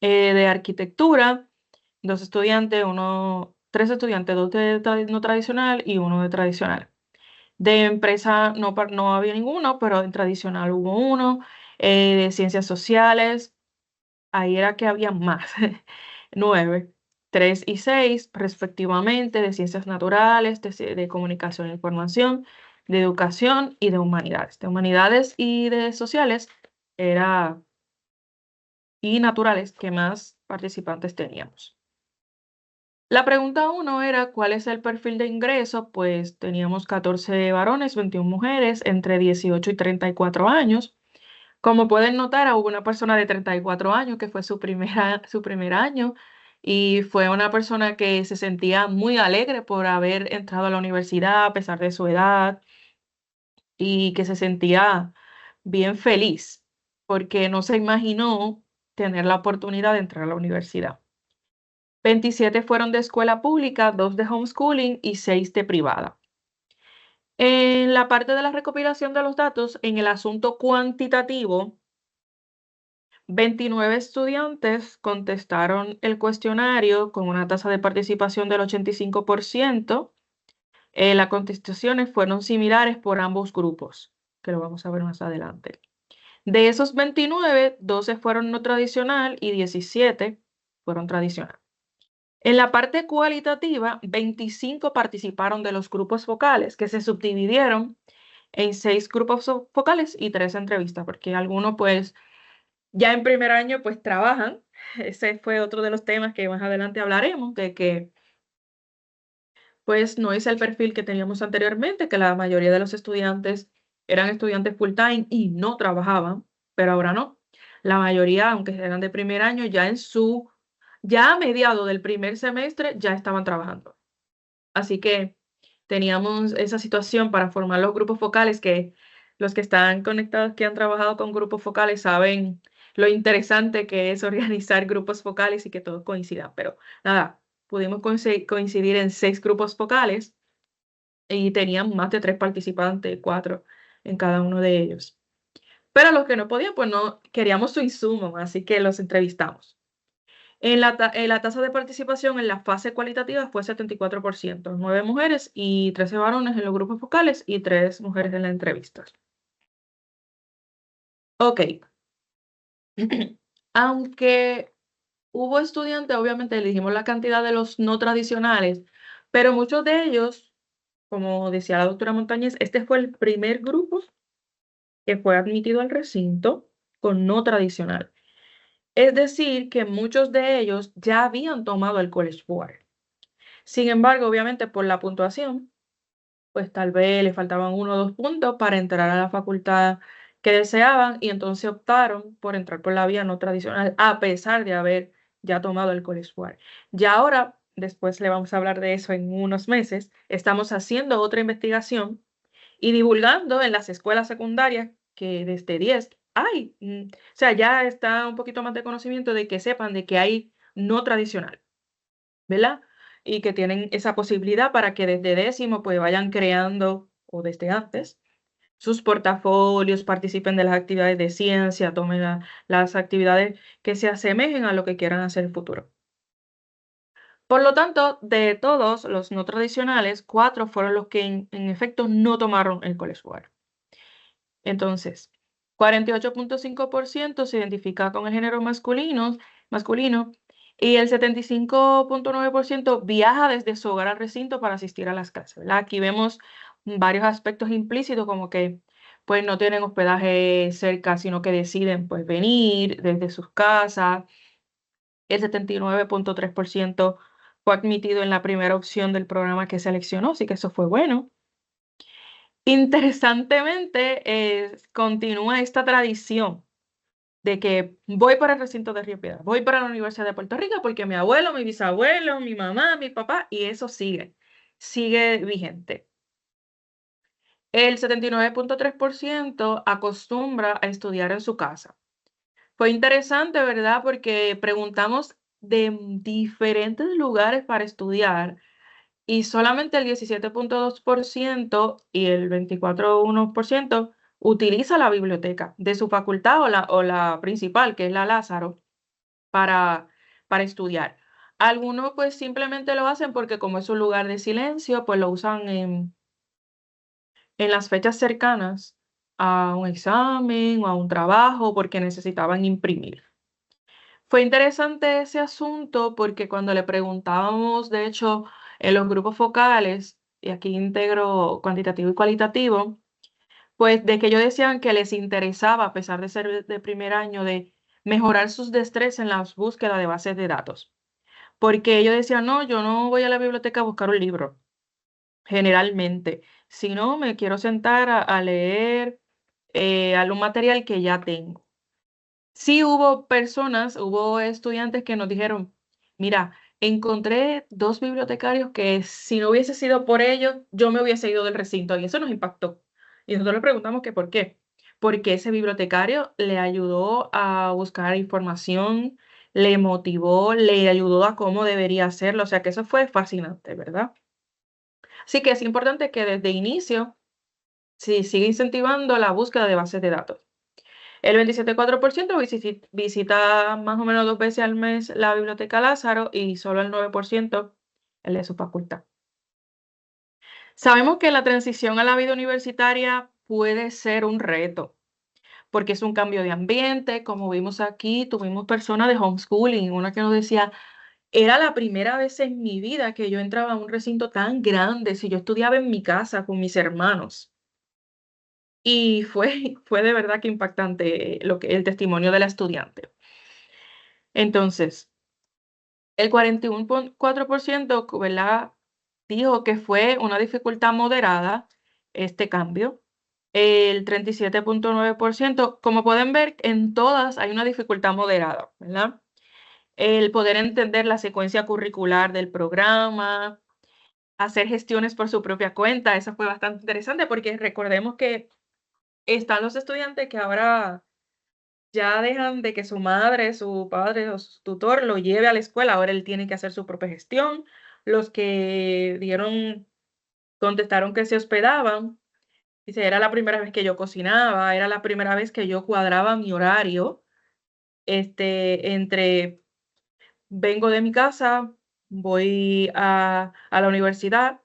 De arquitectura, tres estudiantes, dos de no tradicional y uno de tradicional. De empresa no había ninguno, pero en tradicional hubo uno. De ciencias sociales, ahí era que había más, 9, 3 y 6 respectivamente, de ciencias naturales, de comunicación e información, de educación y de humanidades. De humanidades y de sociales y naturales que más participantes teníamos. La pregunta 1 era, ¿cuál es el perfil de ingreso? Pues teníamos 14 varones, 21 mujeres, entre 18 y 34 años. Como pueden notar, hubo una persona de 34 años que fue su primer año y fue una persona que se sentía muy alegre por haber entrado a la universidad a pesar de su edad y que se sentía bien feliz porque no se imaginó tener la oportunidad de entrar a la universidad. 27 fueron de escuela pública, 2 de homeschooling y 6 de privada. En la parte de la recopilación de los datos, en el asunto cuantitativo, 29 estudiantes contestaron el cuestionario con una tasa de participación del 85%. Las contestaciones fueron similares por ambos grupos, que lo vamos a ver más adelante. De esos 29, 12 fueron no tradicional y 17 fueron tradicional. En la parte cualitativa, 25 participaron de los grupos focales, que se subdividieron en 6 grupos focales y 3 entrevistas, porque algunos pues ya en primer año pues trabajan. Ese fue otro de los temas que más adelante hablaremos, de que pues no es el perfil que teníamos anteriormente, que la mayoría de los estudiantes eran estudiantes full time y no trabajaban, pero ahora no. La mayoría, aunque eran de primer año, ya a mediados del primer semestre ya estaban trabajando. Así que teníamos esa situación para formar los grupos focales, que los que están conectados, que han trabajado con grupos focales, saben lo interesante que es organizar grupos focales y que todos coincidan. Pero nada, pudimos coincidir en 6 grupos focales y tenían más de 3 participantes, 4 en cada uno de ellos. Pero los que no podían, pues no queríamos su insumo, así que los entrevistamos. La tasa de participación en la fase cualitativa fue 74%, 9 mujeres y 13 varones en los grupos focales y 3 mujeres en las entrevistas. Ok. Aunque hubo estudiantes, obviamente elegimos la cantidad de los no tradicionales, pero muchos de ellos, como decía la doctora Montañez, este fue el primer grupo que fue admitido al recinto con no tradicional. Es decir, que muchos de ellos ya habían tomado el College Board. Sin embargo, obviamente por la puntuación, pues tal vez le faltaban 1 o 2 puntos para entrar a la facultad que deseaban y entonces optaron por entrar por la vía no tradicional a pesar de haber ya tomado el College Board. Ya ahora, después le vamos a hablar de eso en unos meses, estamos haciendo otra investigación y divulgando en las escuelas secundarias que desde 10 hay, o sea, ya está un poquito más de conocimiento de que sepan de que hay no tradicional, ¿verdad? Y que tienen esa posibilidad para que desde décimo pues vayan creando, o desde antes, sus portafolios, participen de las actividades de ciencia, tomen las actividades que se asemejen a lo que quieran hacer en el futuro. Por lo tanto, de todos los no tradicionales, 4 fueron los que en efecto no tomaron el College Board. Entonces, 48.5% se identifica con el género masculino y el 75.9% viaja desde su hogar al recinto para asistir a las clases, ¿verdad? Aquí vemos varios aspectos implícitos como que pues no tienen hospedaje cerca, sino que deciden pues venir desde sus casas. El 79.3% fue admitido en la primera opción del programa que seleccionó, así que eso fue bueno. Interesantemente, continúa esta tradición de que voy para el recinto de Río Piedras, voy para la Universidad de Puerto Rico porque mi abuelo, mi bisabuelo, mi mamá, mi papá, y eso sigue vigente. El 79.3% acostumbra a estudiar en su casa. Fue interesante, ¿verdad? Porque preguntamos de diferentes lugares para estudiar y solamente el 17.2% y el 24.1% utiliza la biblioteca de su facultad o la principal, que es la Lázaro, para, para estudiar. Algunos pues simplemente lo hacen porque como es un lugar de silencio, pues lo usan en las fechas cercanas a un examen o a un trabajo porque necesitaban imprimir. Fue interesante ese asunto porque cuando le preguntábamos, de hecho, en los grupos focales, y aquí integro cuantitativo y cualitativo, pues de que ellos decían que les interesaba, a pesar de ser de primer año, de mejorar sus destrezas en la búsqueda de bases de datos. Porque ellos decían, no, yo no voy a la biblioteca a buscar un libro, generalmente, sino me quiero sentar a leer algún material que ya tengo. Sí hubo estudiantes que nos dijeron, mira, encontré 2 bibliotecarios que si no hubiese sido por ellos, yo me hubiese ido del recinto y eso nos impactó. Y nosotros le preguntamos que por qué. Porque ese bibliotecario le ayudó a buscar información, le motivó, le ayudó a cómo debería hacerlo. O sea que eso fue fascinante, ¿verdad? Así que es importante que desde inicio se siga incentivando la búsqueda de bases de datos. El 27.4% visita más o menos 2 veces al mes la Biblioteca Lázaro y solo el 9% el de su facultad. Sabemos que la transición a la vida universitaria puede ser un reto, porque es un cambio de ambiente, como vimos aquí, tuvimos personas de homeschooling, una que nos decía, era la primera vez en mi vida que yo entraba a un recinto tan grande, si yo estudiaba en mi casa con mis hermanos. Y fue de verdad que impactante el testimonio de la estudiante. Entonces, el 41.4%, ¿verdad? Dijo que fue una dificultad moderada este cambio. El 37.9%, como pueden ver, en todas hay una dificultad moderada, ¿verdad? El poder entender la secuencia curricular del programa, hacer gestiones por su propia cuenta, eso fue bastante interesante porque recordemos que están los estudiantes que ahora ya dejan de que su madre, su padre o su tutor lo lleve a la escuela, ahora él tiene que hacer su propia gestión. Los que contestaron que se hospedaban, dice, era la primera vez que yo cocinaba, era la primera vez que yo cuadraba mi horario, entre vengo de mi casa, voy a la universidad.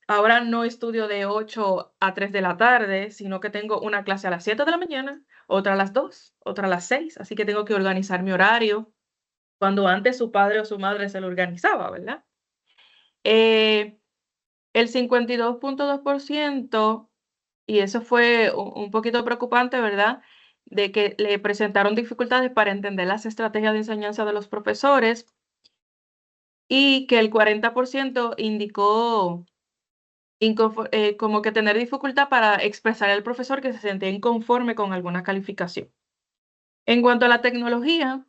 Ahora no estudio de 8 a 3 de la tarde, sino que tengo una clase a las 7 de la mañana, otra a las 2, otra a las 6, así que tengo que organizar mi horario, cuando antes su padre o su madre se lo organizaba, ¿verdad? Eh, el 52.2%, y eso fue un poquito preocupante, ¿verdad? De que le presentaron dificultades para entender las estrategias de enseñanza de los profesores y que el 40% indicó como que tener dificultad para expresar al profesor que se sentía inconforme con alguna calificación. En cuanto a la tecnología,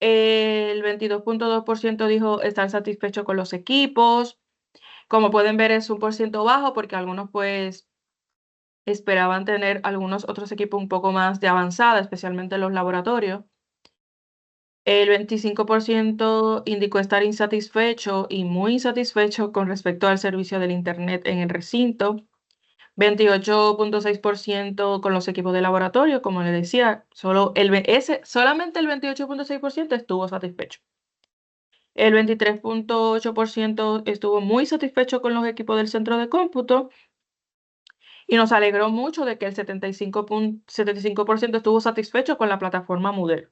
el 22.2% dijo estar satisfecho con los equipos. Como pueden ver, es un por ciento bajo porque algunos pues esperaban tener algunos otros equipos un poco más de avanzada, especialmente los laboratorios. El 25% indicó estar insatisfecho y muy insatisfecho con respecto al servicio del Internet en el recinto. 28.6% con los equipos de laboratorio, como les decía, solamente el 28.6% estuvo satisfecho. El 23.8% estuvo muy satisfecho con los equipos del centro de cómputo y nos alegró mucho de que el 75% estuvo satisfecho con la plataforma Moodle.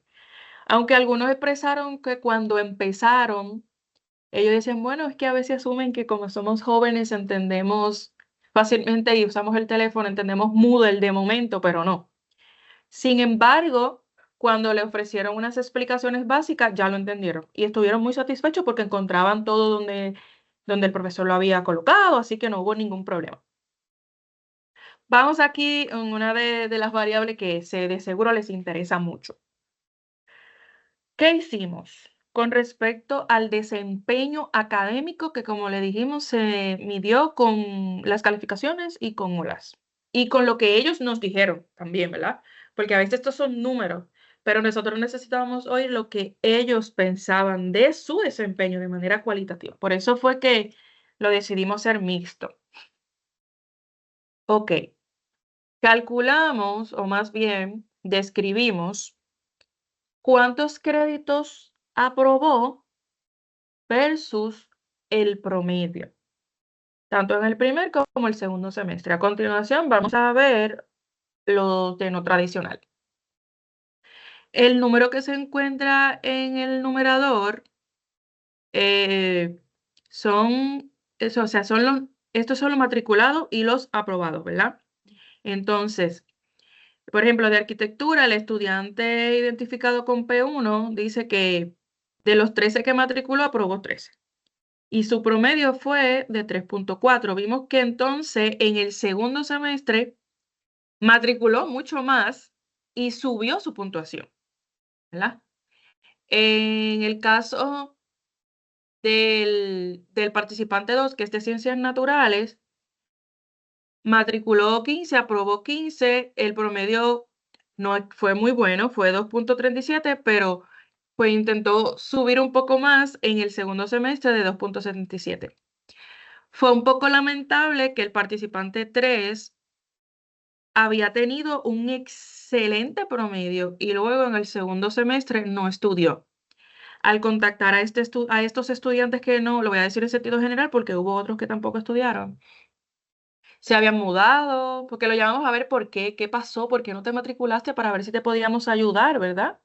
Aunque algunos expresaron que cuando empezaron, ellos dicen, bueno, es que a veces asumen que como somos jóvenes entendemos fácilmente y usamos el teléfono, entendemos Moodle de momento, pero no. Sin embargo, cuando le ofrecieron unas explicaciones básicas, ya lo entendieron y estuvieron muy satisfechos porque encontraban todo donde el profesor lo había colocado, así que no hubo ningún problema. Vamos aquí en una de las variables que de seguro les interesa mucho. ¿Qué hicimos con respecto al desempeño académico que, como le dijimos, se midió con las calificaciones y con olas? Y con lo que ellos nos dijeron también, ¿verdad? Porque a veces estos son números, pero nosotros necesitábamos oír lo que ellos pensaban de su desempeño de manera cualitativa. Por eso fue que lo decidimos ser mixto. Ok, calculamos, o más bien describimos, cuántos créditos aprobó versus el promedio, tanto en el primer como el segundo semestre. A continuación vamos a ver los de no tradicional. El número que se encuentra en el numerador son, eso, o sea, estos son los matriculados y los aprobados, ¿verdad? Entonces, por ejemplo, de arquitectura, el estudiante identificado con P1 dice que de los 13 que matriculó, aprobó 13. Y su promedio fue de 3.4. Vimos que entonces en el segundo semestre matriculó mucho más y subió su puntuación, ¿verdad? En el caso del participante 2, que es de ciencias naturales, matriculó 15, aprobó 15, el promedio no fue muy bueno, fue 2.37, pero pues intentó subir un poco más en el segundo semestre de 2.77. Fue un poco lamentable que el participante 3 había tenido un excelente promedio y luego en el segundo semestre no estudió. Al contactar a estos estudiantes que no, lo voy a decir en sentido general porque hubo otros que tampoco estudiaron, se habían mudado, porque lo llamamos a ver por qué pasó, por qué no te matriculaste para ver si te podíamos ayudar, ¿verdad?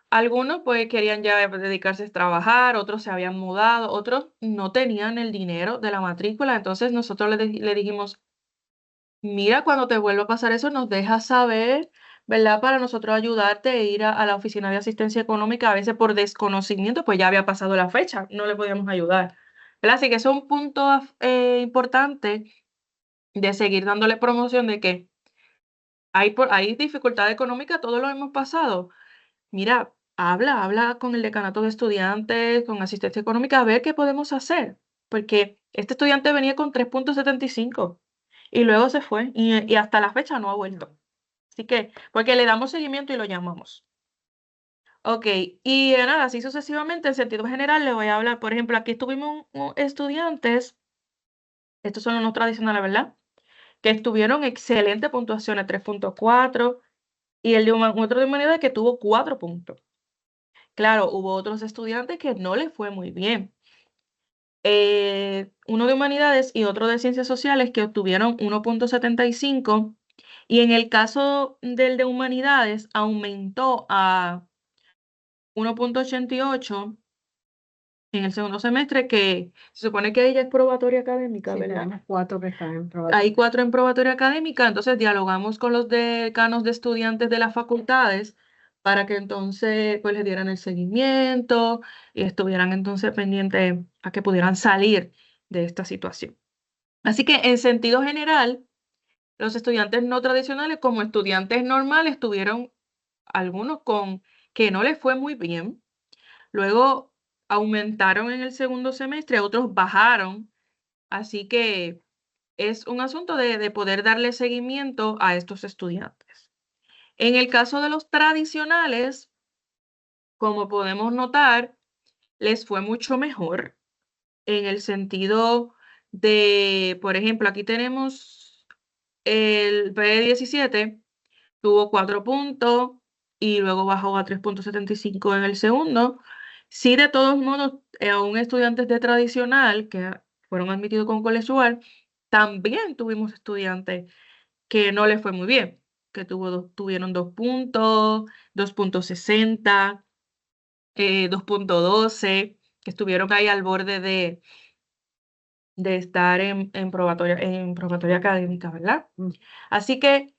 Algunos pues querían ya dedicarse a trabajar, otros se habían mudado, otros no tenían el dinero de la matrícula, entonces nosotros le dijimos, mira, cuando te vuelva a pasar eso, nos dejas saber, ¿verdad? Para nosotros ayudarte e ir a la oficina de asistencia económica, a veces por desconocimiento, pues ya había pasado la fecha, no le podíamos ayudar, ¿verdad? Así que eso es un punto importante de seguir dándole promoción de que hay dificultad económica, todos lo hemos pasado. Mira, habla con el decanato de estudiantes, con asistencia económica, a ver qué podemos hacer, porque este estudiante venía con 3.75 y luego se fue y hasta la fecha no ha vuelto. Así que, porque le damos seguimiento y lo llamamos. Ok, y nada, así sucesivamente, en sentido general, le voy a hablar, por ejemplo, aquí tuvimos estudiantes, estos son los no tradicionales, ¿verdad? Que tuvieron excelente puntuaciones, 3.4, y el de otro de humanidades que tuvo 4 puntos. Claro, hubo otros estudiantes que no les fue muy bien. Uno de humanidades y otro de ciencias sociales que obtuvieron 1.75 y en el caso del de humanidades aumentó a 1.88 en el segundo semestre, que se supone que ella es probatoria académica, Sí, ¿verdad? tenemos 4 que están en probatoria. Hay 4 en probatoria académica, entonces dialogamos con los decanos de estudiantes de las facultades para que entonces pues les dieran el seguimiento y estuvieran entonces pendientes a que pudieran salir de esta situación. Así que en sentido general, los estudiantes no tradicionales como estudiantes normales tuvieron algunos con que no les fue muy bien, luego aumentaron en el segundo semestre, otros bajaron, así que es un asunto de poder darle seguimiento a estos estudiantes. En el caso de los tradicionales, como podemos notar, les fue mucho mejor en el sentido de, por ejemplo, aquí tenemos el P17, tuvo 4 puntos y luego bajó a 3.75 en el segundo. Sí, de todos modos, aún estudiantes de tradicional que fueron admitidos con colegial, también tuvimos estudiantes que no les fue muy bien, que tuvieron 2 puntos, 2.60, 2.12, que estuvieron ahí al borde de estar en probatoria académica, ¿verdad? Así que,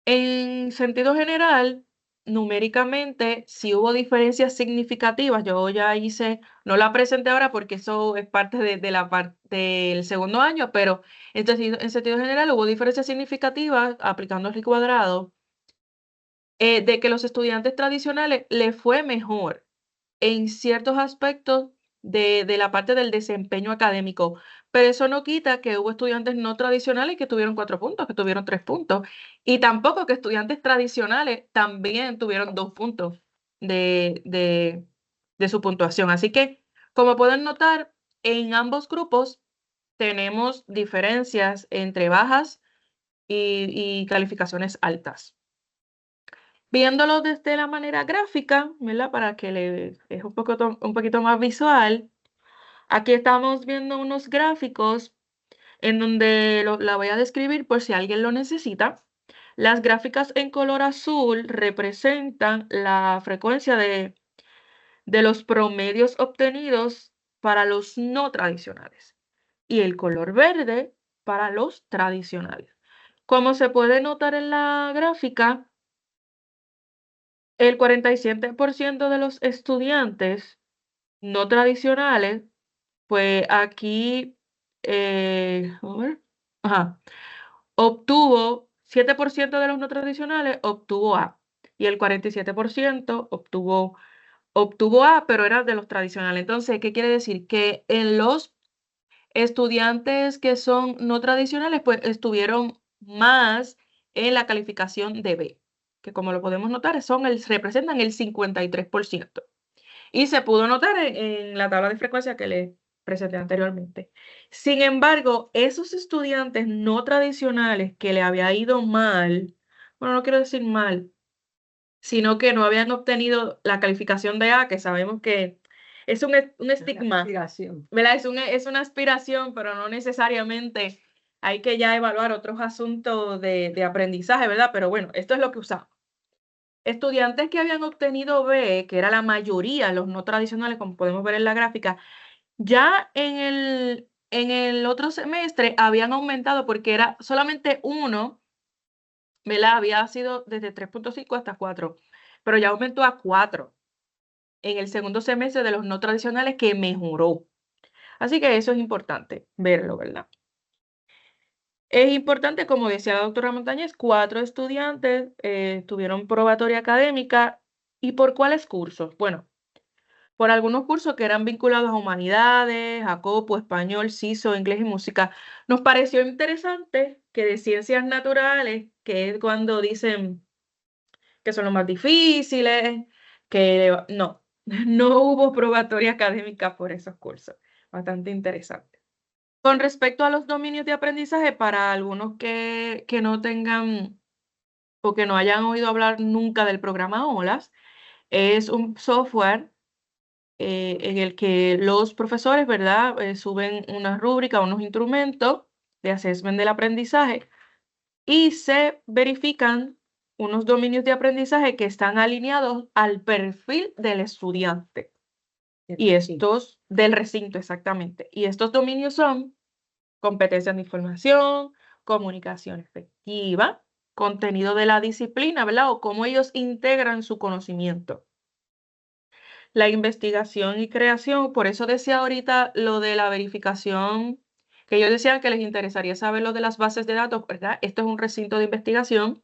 en sentido general, numéricamente sí hubo diferencias significativas. Yo ya hice, no la presenté ahora porque eso es parte de la parte del segundo año, pero en sentido general hubo diferencias significativas aplicando el cuadrado, de que los estudiantes tradicionales les fue mejor en ciertos aspectos de la parte del desempeño académico, pero eso no quita que hubo estudiantes no tradicionales que tuvieron 4 puntos, que tuvieron 3 puntos, y tampoco que estudiantes tradicionales también tuvieron 2 puntos de su puntuación. Así que, como pueden notar, en ambos grupos tenemos diferencias entre bajas y calificaciones altas. Viéndolo desde la manera gráfica, ¿verdad? Para que le es un poquito más visual. Aquí estamos viendo unos gráficos en donde la voy a describir por si alguien lo necesita. Las gráficas en color azul representan la frecuencia de los promedios obtenidos para los no tradicionales y el color verde para los tradicionales. Como se puede notar en la gráfica, el 47% de los estudiantes no tradicionales, pues aquí, a ver, ajá, obtuvo 7% de los no tradicionales obtuvo A y el 47% obtuvo A, pero era de los tradicionales. Entonces, ¿qué quiere decir? Que en los estudiantes que son no tradicionales, pues estuvieron más en la calificación de B, que como lo podemos notar, representan el 53%. Y se pudo notar en la tabla de frecuencia que les presenté anteriormente. Sin embargo, esos estudiantes no tradicionales que le había ido mal, bueno, no quiero decir mal, sino que no habían obtenido la calificación de A, que sabemos que es un estigma, Aspiración. ¿verdad? Es una aspiración, pero no necesariamente hay que ya evaluar otros asuntos de aprendizaje, ¿verdad? Pero bueno, esto es lo que usamos. Estudiantes que habían obtenido B, que era la mayoría, los no tradicionales, como podemos ver en la gráfica, ya en el otro semestre habían aumentado porque era solamente uno, ¿verdad? Había sido desde 3.5 hasta 4, pero ya aumentó a 4 en el segundo semestre de los no tradicionales, que mejoró. Así que eso es importante verlo, ¿verdad? Es importante, como decía la doctora Montañez, 4 estudiantes tuvieron probatoria académica. ¿Y por cuáles cursos? Bueno, por algunos cursos que eran vinculados a humanidades, Jacopo, español, CISO, inglés y música. Nos pareció interesante que de ciencias naturales, que es cuando dicen que son los más difíciles, que no, no hubo probatoria académica por esos cursos. Bastante interesante. Con respecto a los dominios de aprendizaje, para algunos que no tengan o que no hayan oído hablar nunca del programa OLAS, es un software en el que los profesores, ¿verdad? Suben una rúbrica, unos instrumentos de assessment del aprendizaje y se verifican unos dominios de aprendizaje que están alineados al perfil del estudiante. Y estos, del recinto, exactamente. Y estos dominios son competencias de información, comunicación efectiva, contenido de la disciplina, ¿verdad? O cómo ellos integran su conocimiento. La investigación y creación, por eso decía ahorita lo de la verificación, que ellos decían que les interesaría saber lo de las bases de datos, ¿verdad? Esto es un recinto de investigación.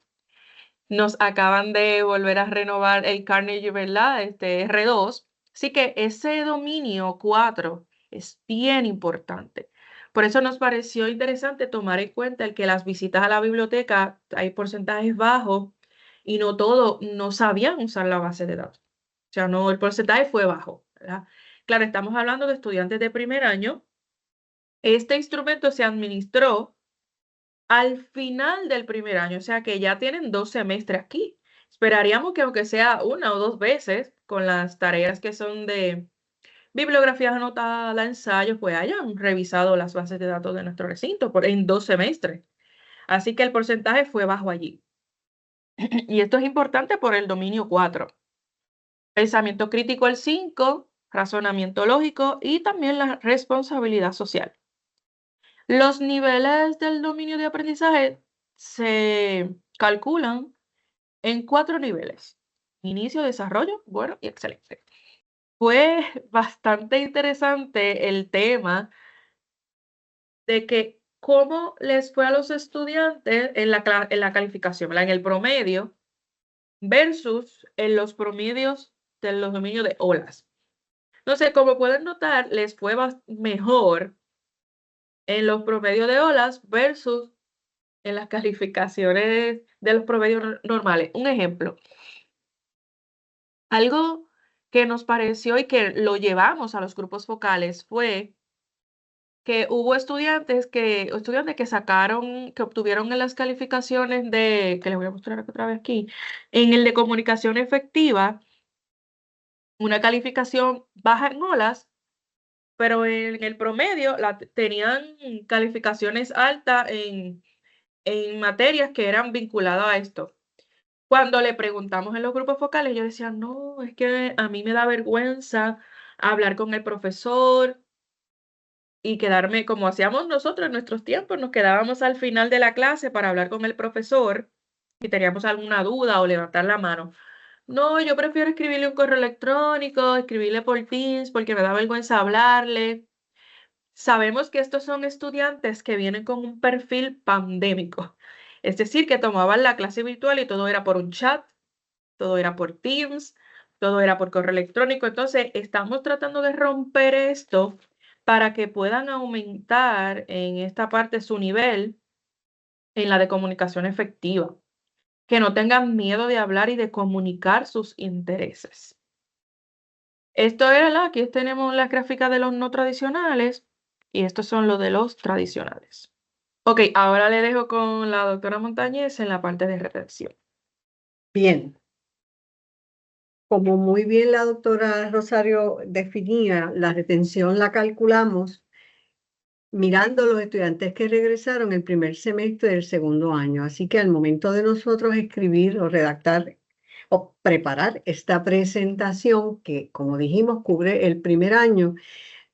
Nos acaban de volver a renovar el Carnegie, ¿verdad? R2. Así que ese dominio 4 es bien importante. Por eso nos pareció interesante tomar en cuenta el que las visitas a la biblioteca hay porcentajes bajos y no todos no sabían usar la base de datos. O sea, no, el porcentaje fue bajo, ¿verdad? Claro, estamos hablando de estudiantes de primer año. Este instrumento se administró al final del primer año, o sea que ya tienen 2 semestres aquí. Esperaríamos que aunque sea una o 2 veces con las tareas que son de bibliografías anotadas, ensayos, pues hayan revisado las bases de datos de nuestro recinto en 2 semestres. Así que el porcentaje fue bajo allí. Y esto es importante por el dominio 4. Pensamiento crítico el 5, razonamiento lógico y también la responsabilidad social. Los niveles del dominio de aprendizaje se calculan en 4 niveles. inicio, desarrollo, bueno y excelente. Fue bastante interesante el tema de que cómo les fue a los estudiantes en la calificación, ¿verdad? En el promedio versus en los promedios de los dominios de olas. Entonces, como pueden notar, les fue mejor en los promedios de olas versus en las calificaciones de los promedios normales. Un ejemplo, algo que nos pareció y que lo llevamos a los grupos focales fue que hubo estudiantes que sacaron, que obtuvieron en las calificaciones que les voy a mostrar otra vez aquí, en el de comunicación efectiva, una calificación baja en olas, pero en el promedio tenían calificaciones altas en materias que eran vinculadas a esto. Cuando le preguntamos en los grupos focales, ellos decían, no, es que a mí me da vergüenza hablar con el profesor y quedarme como hacíamos nosotros en nuestros tiempos, nos quedábamos al final de la clase para hablar con el profesor si teníamos alguna duda o levantar la mano. No, yo prefiero escribirle un correo electrónico, escribirle por Teams porque me da vergüenza hablarle. Sabemos que estos son estudiantes que vienen con un perfil pandémico, es decir, que tomaban la clase virtual y todo era por un chat, todo era por Teams, todo era por correo electrónico. Entonces, estamos tratando de romper esto para que puedan aumentar en esta parte su nivel en la de comunicación efectiva, que no tengan miedo de hablar y de comunicar sus intereses. Esto era aquí tenemos las gráficas de los no tradicionales y estos son los de los tradicionales. Ok, ahora le dejo con la doctora Montañez en la parte de retención. Bien. Como muy bien la doctora Rosario definía, la retención la calculamos mirando los estudiantes que regresaron el primer semestre del segundo año. Así que al momento de nosotros escribir o redactar o preparar esta presentación, que como dijimos cubre el primer año,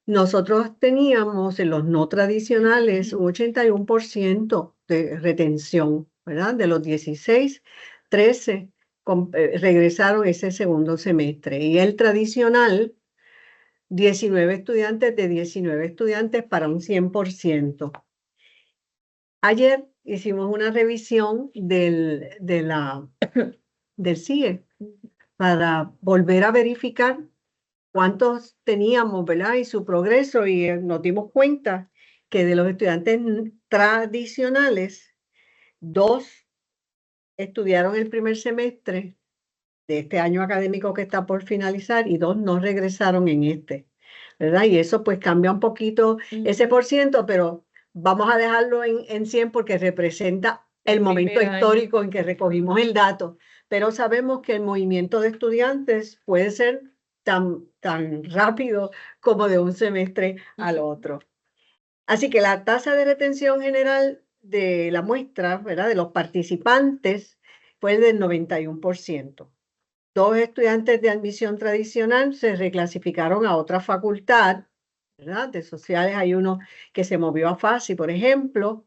nosotros teníamos en los no tradicionales un 81% de retención, ¿verdad? De los 16, 13 regresaron ese segundo semestre. Y el tradicional, 19 estudiantes de 19 estudiantes para un 100%. Ayer hicimos una revisión del CIE para volver a verificar cuántos teníamos, ¿verdad? Y su progreso, y nos dimos cuenta que de los estudiantes tradicionales, 2 estudiaron el primer semestre de este año académico que está por finalizar y 2 no regresaron en este, ¿verdad? Y eso pues cambia un poquito ese por ciento, pero vamos a dejarlo en 100 porque representa el momento histórico en que recogimos el dato, pero sabemos que el movimiento de estudiantes puede ser tan rápido como de un semestre al otro. Así que la tasa de retención general de la muestra, ¿verdad? De los participantes fue del 91%. 2 estudiantes de admisión tradicional se reclasificaron a otra facultad, ¿verdad? De sociales hay uno que se movió a FASI, por ejemplo,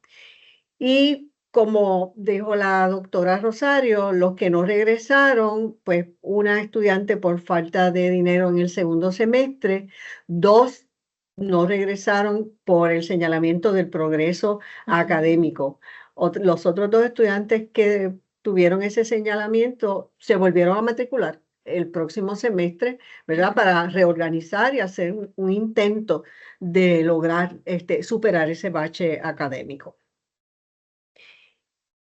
y como dijo la doctora Rosario, los que no regresaron, pues una estudiante por falta de dinero en el segundo semestre, 2 no regresaron por el señalamiento del progreso académico. Los otros 2 estudiantes que tuvieron ese señalamiento se volvieron a matricular el próximo semestre, ¿verdad? Para reorganizar y hacer un intento de lograr superar ese bache académico.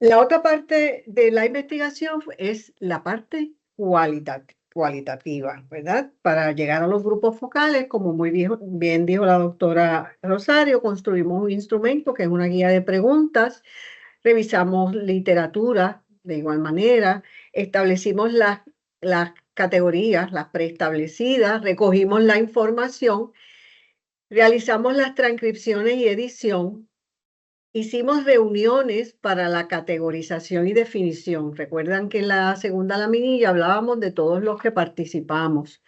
La otra parte de la investigación es la parte cualitativa, ¿verdad? Para llegar a los grupos focales, como muy bien dijo la doctora Rosario, construimos un instrumento que es una guía de preguntas, revisamos literatura de igual manera, establecimos las categorías, las preestablecidas, recogimos la información, realizamos las transcripciones y edición. Hicimos reuniones para la categorización y definición. Recuerdan que en la segunda laminilla hablábamos de todos los que participamos.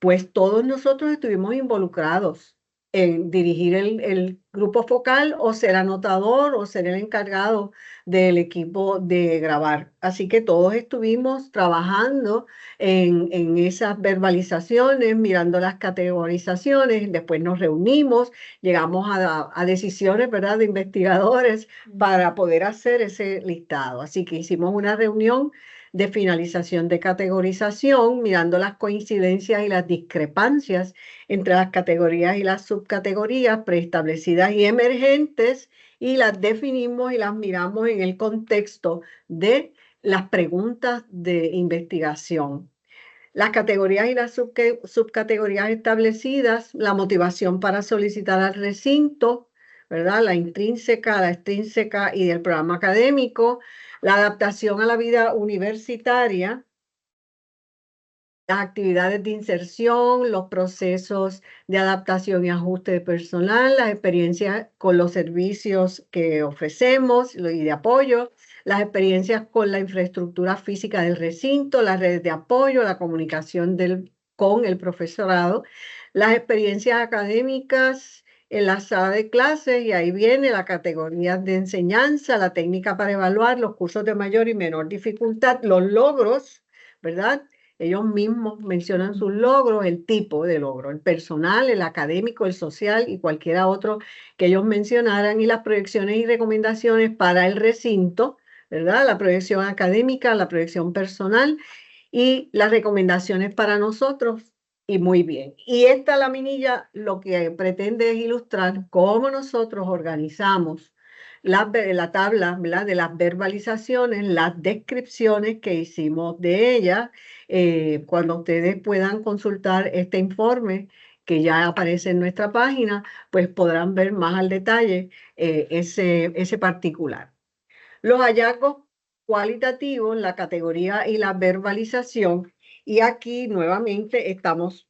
Pues todos nosotros estuvimos involucrados en dirigir el grupo focal o ser anotador o ser el encargado del equipo de grabar. Así que todos estuvimos trabajando en esas verbalizaciones, mirando las categorizaciones, después nos reunimos, llegamos a decisiones, ¿verdad?, de investigadores para poder hacer ese listado. Así que hicimos una reunión de finalización de categorización, mirando las coincidencias y las discrepancias entre las categorías y las subcategorías preestablecidas y emergentes, y las definimos y las miramos en el contexto de las preguntas de investigación. Las categorías y las subcategorías establecidas, la motivación para solicitar al recinto, ¿verdad? La intrínseca, la extrínseca y del programa académico, la adaptación a la vida universitaria, las actividades de inserción, los procesos de adaptación y ajuste de personal, las experiencias con los servicios que ofrecemos y de apoyo, las experiencias con la infraestructura física del recinto, las redes de apoyo, la comunicación con el profesorado, las experiencias académicas en la sala de clases, y ahí viene la categoría de enseñanza, la técnica para evaluar los cursos de mayor y menor dificultad, los logros, ¿verdad? Ellos mismos mencionan sus logros, el tipo de logro, el personal, el académico, el social y cualquiera otro que ellos mencionaran, y las proyecciones y recomendaciones para el recinto, ¿verdad? La proyección académica, la proyección personal y las recomendaciones para nosotros. Y muy bien. Y esta laminilla lo que pretende es ilustrar cómo nosotros organizamos la tabla, ¿verdad?, de las verbalizaciones, las descripciones que hicimos de ellas. Cuando ustedes puedan consultar este informe que ya aparece en nuestra página, pues podrán ver más al detalle ese particular. Los hallazgos cualitativos, la categoría y la verbalización. Y aquí nuevamente estamos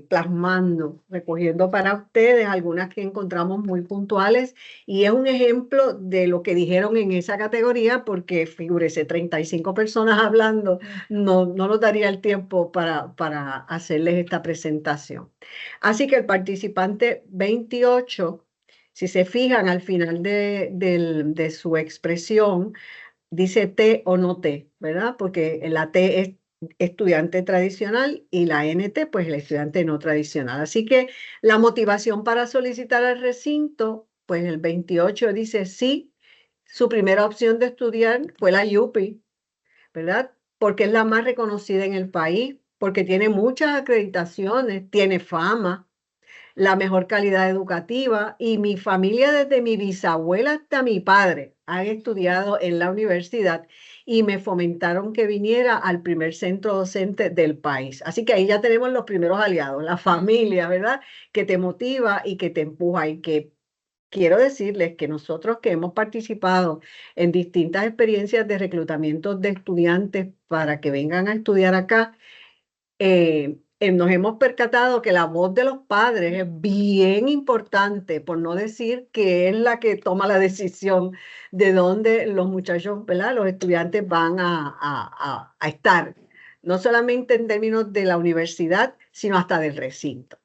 plasmando, recogiendo para ustedes algunas que encontramos muy puntuales, y es un ejemplo de lo que dijeron en esa categoría, porque figúrese, 35 personas hablando, no nos daría el tiempo para hacerles esta presentación. Así que el participante 28, si se fijan al final de su expresión, dice T o no T, ¿verdad? Porque la T es estudiante tradicional y la NT, pues el estudiante no tradicional. Así que la motivación para solicitar al recinto, pues el 28 dice sí, su primera opción de estudiar fue la UPI, ¿verdad? Porque es la más reconocida en el país, porque tiene muchas acreditaciones, tiene fama, la mejor calidad educativa, y mi familia, desde mi bisabuela hasta mi padre, han estudiado en la universidad y me fomentaron que viniera al primer centro docente del país. Así que ahí ya tenemos los primeros aliados, la familia, ¿verdad? Que te motiva y que te empuja, y que quiero decirles que nosotros que hemos participado en distintas experiencias de reclutamiento de estudiantes para que vengan a estudiar acá, nos hemos percatado que la voz de los padres es bien importante, por no decir que es la que toma la decisión de dónde los muchachos, ¿verdad?, los estudiantes van a estar, no solamente en términos de la universidad, sino hasta del recinto.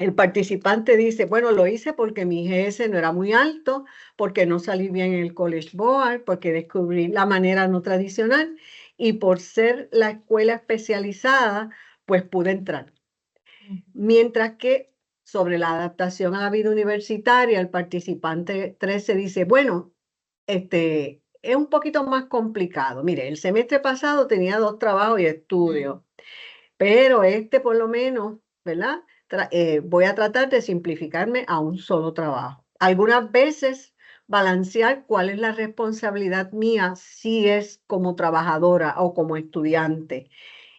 El participante dice, bueno, lo hice porque mi GS no era muy alto, porque no salí bien en el College Board, porque descubrí la manera no tradicional, y por ser la escuela especializada, pues pude entrar. Mientras que sobre la adaptación a la vida universitaria, el participante 13 dice, bueno, es un poquito más complicado. Mire, el semestre pasado tenía 2 trabajos y estudios, pero por lo menos, ¿verdad? Voy a tratar de simplificarme a un solo trabajo. Algunas veces balancear cuál es la responsabilidad mía, si es como trabajadora o como estudiante.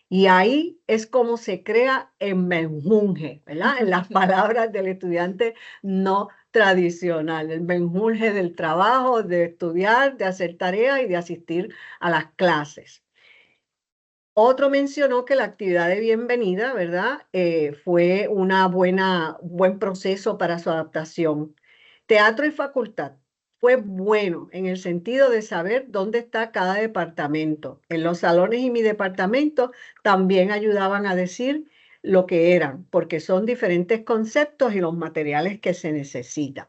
Y ahí es como se crea el menjunje, ¿verdad? En las palabras del estudiante no tradicional, el menjunje del trabajo, de estudiar, de hacer tareas y de asistir a las clases. Otro mencionó que la actividad de bienvenida, ¿verdad? Fue un buen proceso para su adaptación. Teatro y facultad fue bueno en el sentido de saber dónde está cada departamento. En los salones y mi departamento también ayudaban a decir lo que eran, porque son diferentes conceptos y los materiales que se necesitan.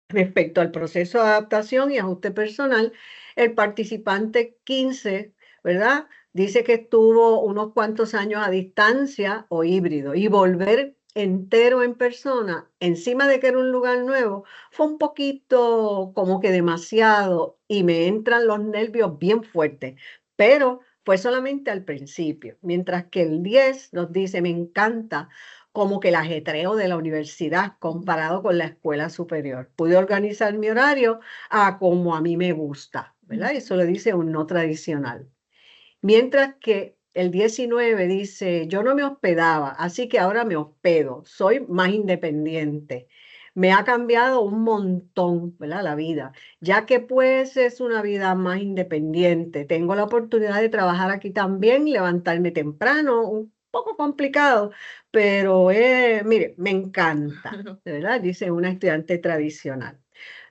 Respecto al proceso de adaptación y ajuste personal, el participante 15, ¿verdad? Dice que estuvo unos cuantos años a distancia o híbrido y volver entero en persona, encima de que era un lugar nuevo, fue un poquito como que demasiado y me entran los nervios bien fuertes, pero fue solamente al principio, mientras que el 10 nos dice, me encanta como que el ajetreo de la universidad comparado con la escuela superior. Pude organizar mi horario a como a mí me gusta, ¿verdad? Eso lo dice un no tradicional. Mientras que el 19 dice, yo no me hospedaba, así que ahora me hospedo, soy más independiente. Me ha cambiado un montón, ¿verdad? La vida, ya que pues es una vida más independiente. Tengo la oportunidad de trabajar aquí también, levantarme temprano, un poco complicado, pero mire, me encanta, de verdad, dice una estudiante tradicional.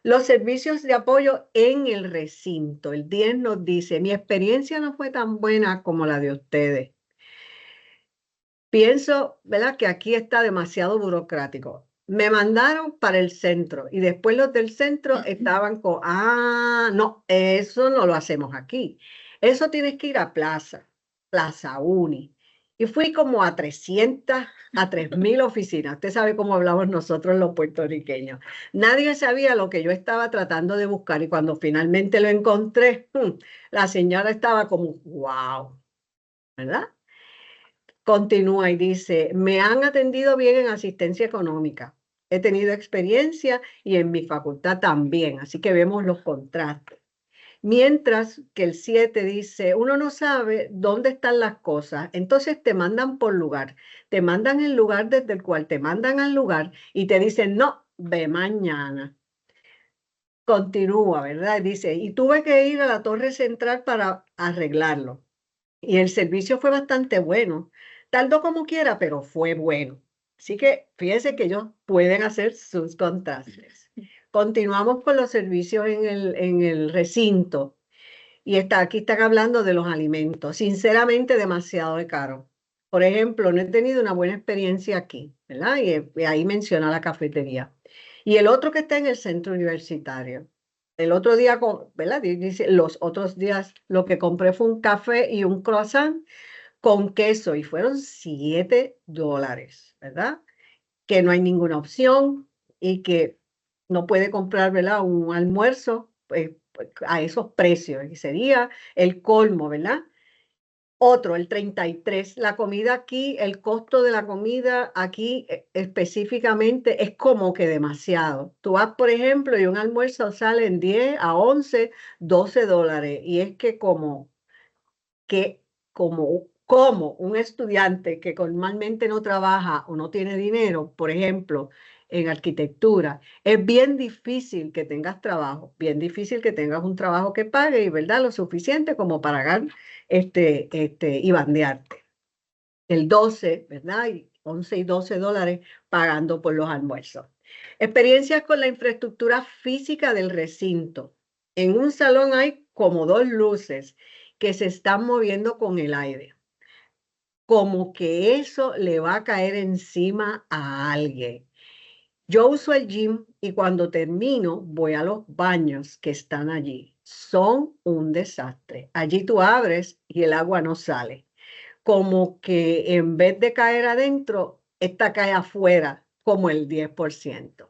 Los servicios de apoyo en el recinto. El 10 nos dice, mi experiencia no fue tan buena como la de ustedes. Pienso, ¿verdad?, que aquí está demasiado burocrático. Me mandaron para el centro y después los del centro estaban con, no, eso no lo hacemos aquí. Eso tienes que ir a Plaza Uni. Y fui como a 300, a 3000 oficinas. Usted sabe cómo hablamos nosotros los puertorriqueños. Nadie sabía lo que yo estaba tratando de buscar y cuando finalmente lo encontré, la señora estaba como, wow, ¿verdad? Continúa y dice, me han atendido bien en asistencia económica. He tenido experiencia y en mi facultad también, así que vemos los contrastes. Mientras que el 7 dice, uno no sabe dónde están las cosas, entonces te mandan por lugar, te mandan el lugar desde el cual te mandan al lugar y te dicen, no, ve mañana. Continúa, ¿verdad? Dice, y tuve que ir a la torre central para arreglarlo. Y el servicio fue bastante bueno. Tardó como quiera, pero fue bueno. Así que fíjense que ellos pueden hacer sus contrastes. Continuamos con los servicios en el recinto. Y aquí están hablando de los alimentos. Sinceramente, demasiado de caro. Por ejemplo, no he tenido una buena experiencia aquí, ¿verdad? Y ahí menciona la cafetería. Y el otro que está en el centro universitario. El otro día, ¿verdad? Dice, los otros días lo que compré fue un café y un croissant con queso y fueron $7, ¿verdad? Que no hay ninguna opción y que no puede comprar, ¿verdad?, un almuerzo a esos precios y sería el colmo, ¿verdad? Otro, el 33, la comida aquí, el costo de la comida aquí específicamente es como que demasiado. Tú vas, por ejemplo, y un almuerzo sale en 10 a 11, $12 y es que que como un estudiante que normalmente no trabaja o no tiene dinero, por ejemplo, en arquitectura, es bien difícil que tengas trabajo, bien difícil que tengas un trabajo que pague y, ¿verdad?, lo suficiente como para pagar y bandearte. El 12, ¿verdad? Y 11 y $12 pagando por los almuerzos. Experiencias con la infraestructura física del recinto. En un salón hay como 2 luces que se están moviendo con el aire. Como que eso le va a caer encima a alguien. Yo uso el gym y cuando termino voy a los baños que están allí. Son un desastre. Allí tú abres y el agua no sale. Como que en vez de caer adentro, esta cae afuera, como el 10%.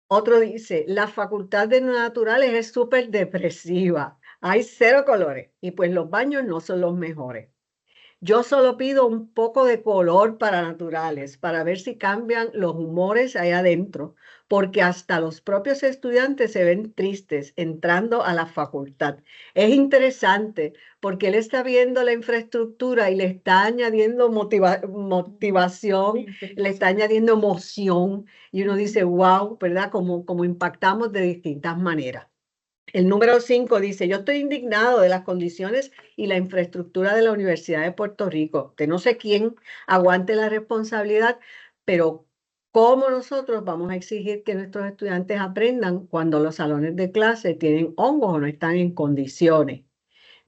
Otro dice, la facultad de naturales es súper depresiva. Hay cero colores y pues los baños no son los mejores. Yo solo pido un poco de color para naturales, para ver si cambian los humores ahí adentro, porque hasta los propios estudiantes se ven tristes entrando a la facultad. Es interesante porque él está viendo la infraestructura y le está añadiendo motivación, le está añadiendo emoción y uno dice, wow, ¿verdad? Como impactamos de distintas maneras. El número 5 dice, yo estoy indignado de las condiciones y la infraestructura de la Universidad de Puerto Rico. Que no sé quién aguante la responsabilidad, pero ¿cómo nosotros vamos a exigir que nuestros estudiantes aprendan cuando los salones de clase tienen hongos o no están en condiciones?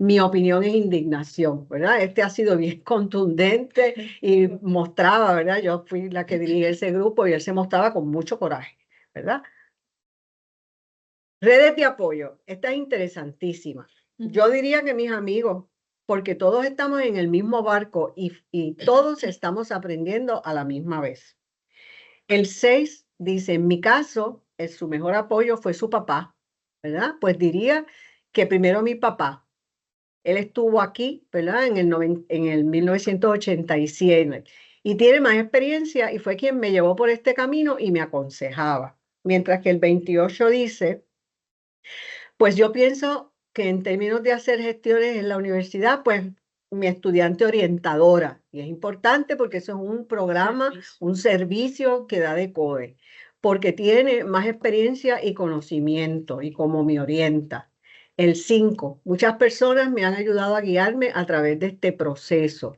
Mi opinión es indignación, ¿verdad? Este ha sido bien contundente y mostraba, ¿verdad? Yo fui la que dirigí ese grupo y él se mostraba con mucho coraje, ¿verdad? Redes de apoyo, esta es interesantísima. Yo diría que mis amigos, porque todos estamos en el mismo barco y todos estamos aprendiendo a la misma vez. El 6 dice, en mi caso, su mejor apoyo fue su papá, ¿verdad? Pues diría que primero mi papá. Él estuvo aquí, ¿verdad? En el 1987 y tiene más experiencia y fue quien me llevó por este camino y me aconsejaba. Mientras que el 28 dice, pues yo pienso que en términos de hacer gestiones en la universidad, pues mi estudiante orientadora, y es importante porque eso es un programa, un servicio que da de CODE, porque tiene más experiencia y conocimiento y como me orienta. El 5, muchas personas me han ayudado a guiarme a través de este proceso.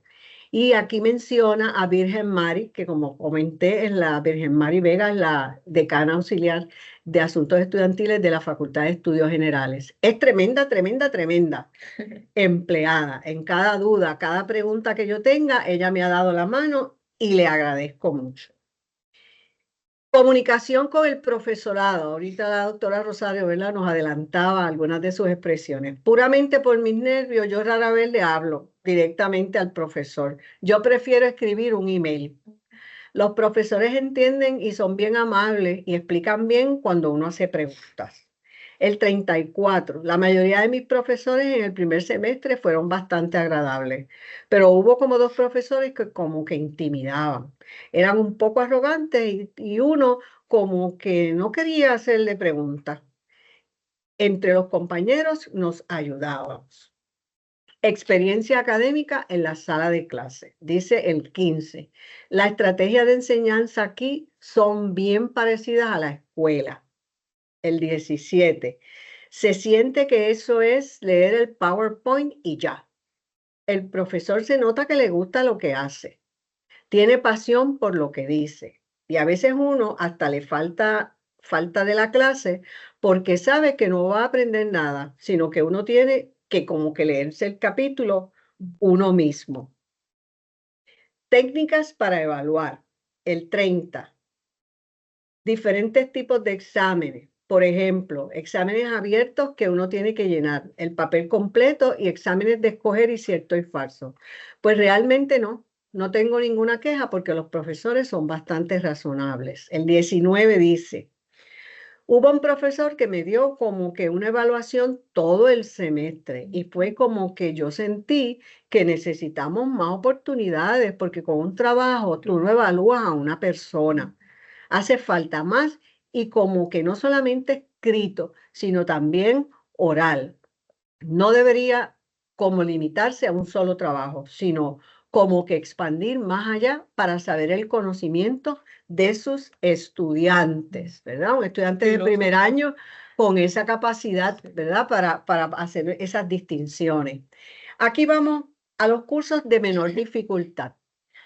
Y aquí menciona a Virgen Mari, que como comenté, es la Virgen Mari Vega, es la decana auxiliar de Asuntos Estudiantiles de la Facultad de Estudios Generales. Es tremenda, tremenda, tremenda empleada. En cada duda, cada pregunta que yo tenga, ella me ha dado la mano y le agradezco mucho. Comunicación con el profesorado. Ahorita la doctora Rosario, ¿verdad? Nos adelantaba algunas de sus expresiones. Puramente por mis nervios, yo rara vez le hablo directamente al profesor. Yo prefiero escribir un email. Los profesores entienden y son bien amables y explican bien cuando uno hace preguntas. El 34, la mayoría de mis profesores en el primer semestre fueron bastante agradables, pero hubo como dos profesores que como que intimidaban. Eran un poco arrogantes y uno como que no quería hacerle preguntas. Entre los compañeros nos ayudábamos. Experiencia académica en la sala de clase. Dice el 15. La estrategia de enseñanza aquí son bien parecidas a la escuela. El 17. Se siente que eso es leer el PowerPoint y ya. El profesor se nota que le gusta lo que hace. Tiene pasión por lo que dice. Y a veces uno hasta le falta de la clase porque sabe que no va a aprender nada, sino que uno tiene que como que leerse el capítulo uno mismo. Técnicas para evaluar. El 30. Diferentes tipos de exámenes. Por ejemplo, exámenes abiertos que uno tiene que llenar, el papel completo y exámenes de escoger y cierto y falso. Pues realmente no tengo ninguna queja porque los profesores son bastante razonables. El 19 dice, hubo un profesor que me dio como que una evaluación todo el semestre y fue como que yo sentí que necesitamos más oportunidades porque con un trabajo tú no evalúas a una persona. Hace falta más y como que no solamente escrito, sino también oral. No debería como limitarse a un solo trabajo, sino como que expandir más allá para saber el conocimiento de sus estudiantes, ¿verdad? Un estudiante de primer año con esa capacidad, ¿verdad? Para hacer esas distinciones. Aquí vamos a los cursos de menor dificultad.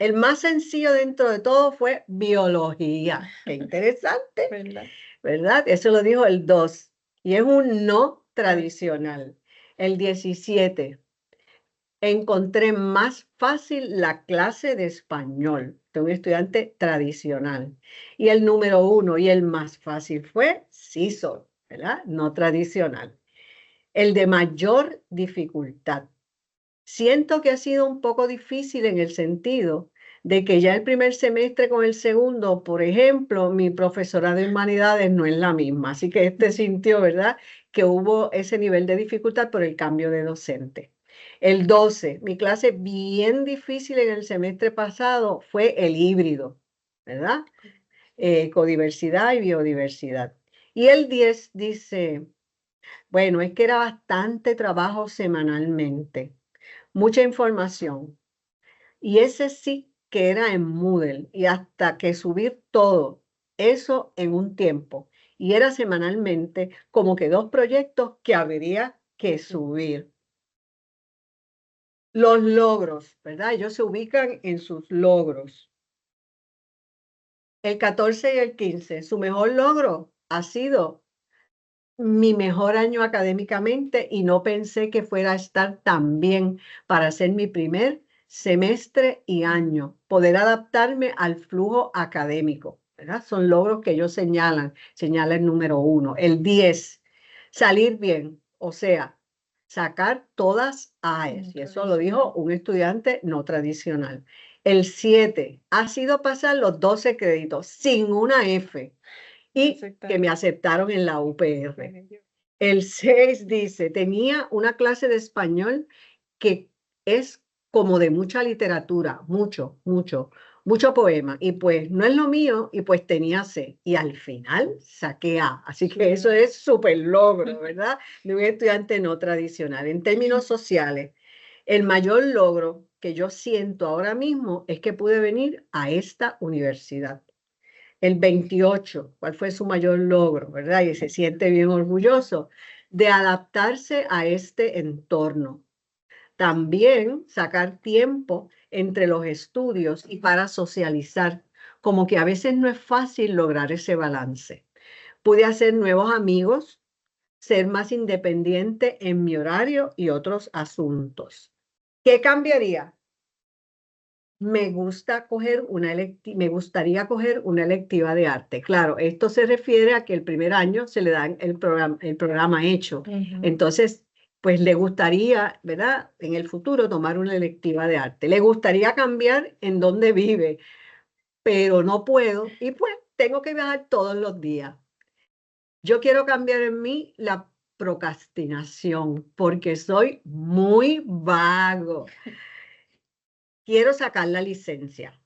El más sencillo dentro de todo fue biología. Qué interesante, ¿verdad? Eso lo dijo el 2. Y es un no tradicional. El 17. Encontré más fácil la clase de español de un estudiante tradicional. Y el número 1 y el más fácil fue CISO, ¿verdad? No tradicional. El de mayor dificultad. Siento que ha sido un poco difícil en el sentido de que ya el primer semestre con el segundo, por ejemplo, mi profesora de humanidades no es la misma. Así que este sintió, ¿verdad?, que hubo ese nivel de dificultad por el cambio de docente. El 12, mi clase bien difícil en el semestre pasado fue el híbrido, ¿verdad? Ecodiversidad y biodiversidad. Y el 10 dice, bueno, es que era bastante trabajo semanalmente, mucha información. Y ese sí que era en Moodle y hasta que subir todo eso en un tiempo. Y era semanalmente como que dos proyectos que habría que subir. Los logros, ¿verdad? Ellos se ubican en sus logros. El 14 y el 15, su mejor logro ha sido mi mejor año académicamente y no pensé que fuera a estar tan bien para hacer mi primer semestre y año, poder adaptarme al flujo académico, ¿verdad? Son logros que ellos señalan, señala el número 1. El 10, salir bien, o sea, sacar todas A's, y eso lo dijo un estudiante no tradicional. El 7 ha sido pasar los 12 créditos sin una F y que me aceptaron en la UPR. El 6 dice, tenía una clase de español que es como de mucha literatura, mucho poema, y pues no es lo mío, y pues tenía C, y al final saqué A, así que eso es súper logro, ¿verdad? De un estudiante no tradicional. En términos sociales, el mayor logro que yo siento ahora mismo es que pude venir a esta universidad. El 28, ¿cuál fue su mayor logro, verdad? Y se siente bien orgulloso de adaptarse a este entorno. También sacar tiempo entre los estudios y para socializar, como que a veces no es fácil lograr ese balance. Pude hacer nuevos amigos, ser más independiente en mi horario y otros asuntos. ¿Qué cambiaría? Me gustaría coger una electiva de arte. Claro, esto se refiere a que el primer año se le dan el programa hecho. Entonces, pues le gustaría, ¿verdad? En el futuro tomar una electiva de arte. Le gustaría cambiar en dónde vive, pero no puedo y pues tengo que viajar todos los días. Yo quiero cambiar en mí la procrastinación porque soy muy vago. Quiero sacar la licencia.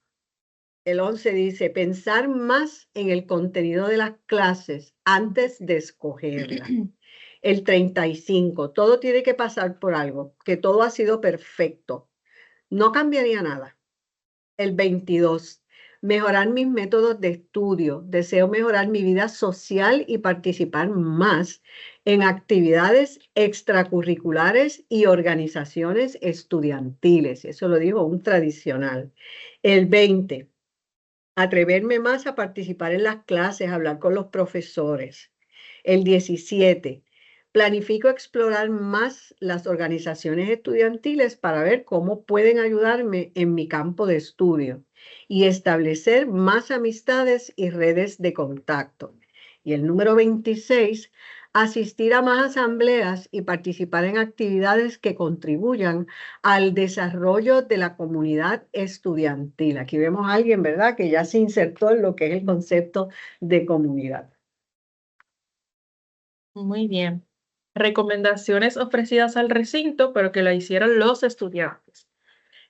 El 11 dice, pensar más en el contenido de las clases antes de escogerla. El 35, todo tiene que pasar por algo, que todo ha sido perfecto. No cambiaría nada. El 22, mejorar mis métodos de estudio. Deseo mejorar mi vida social y participar más en actividades extracurriculares y organizaciones estudiantiles. Eso lo dijo un tradicional. El 20, atreverme más a participar en las clases, hablar con los profesores. El 17, planifico explorar más las organizaciones estudiantiles para ver cómo pueden ayudarme en mi campo de estudio y establecer más amistades y redes de contacto. Y el número 26, asistir a más asambleas y participar en actividades que contribuyan al desarrollo de la comunidad estudiantil. Aquí vemos a alguien, ¿verdad?, que ya se insertó en lo que es el concepto de comunidad. Muy bien. Recomendaciones ofrecidas al recinto, pero que la hicieron los estudiantes.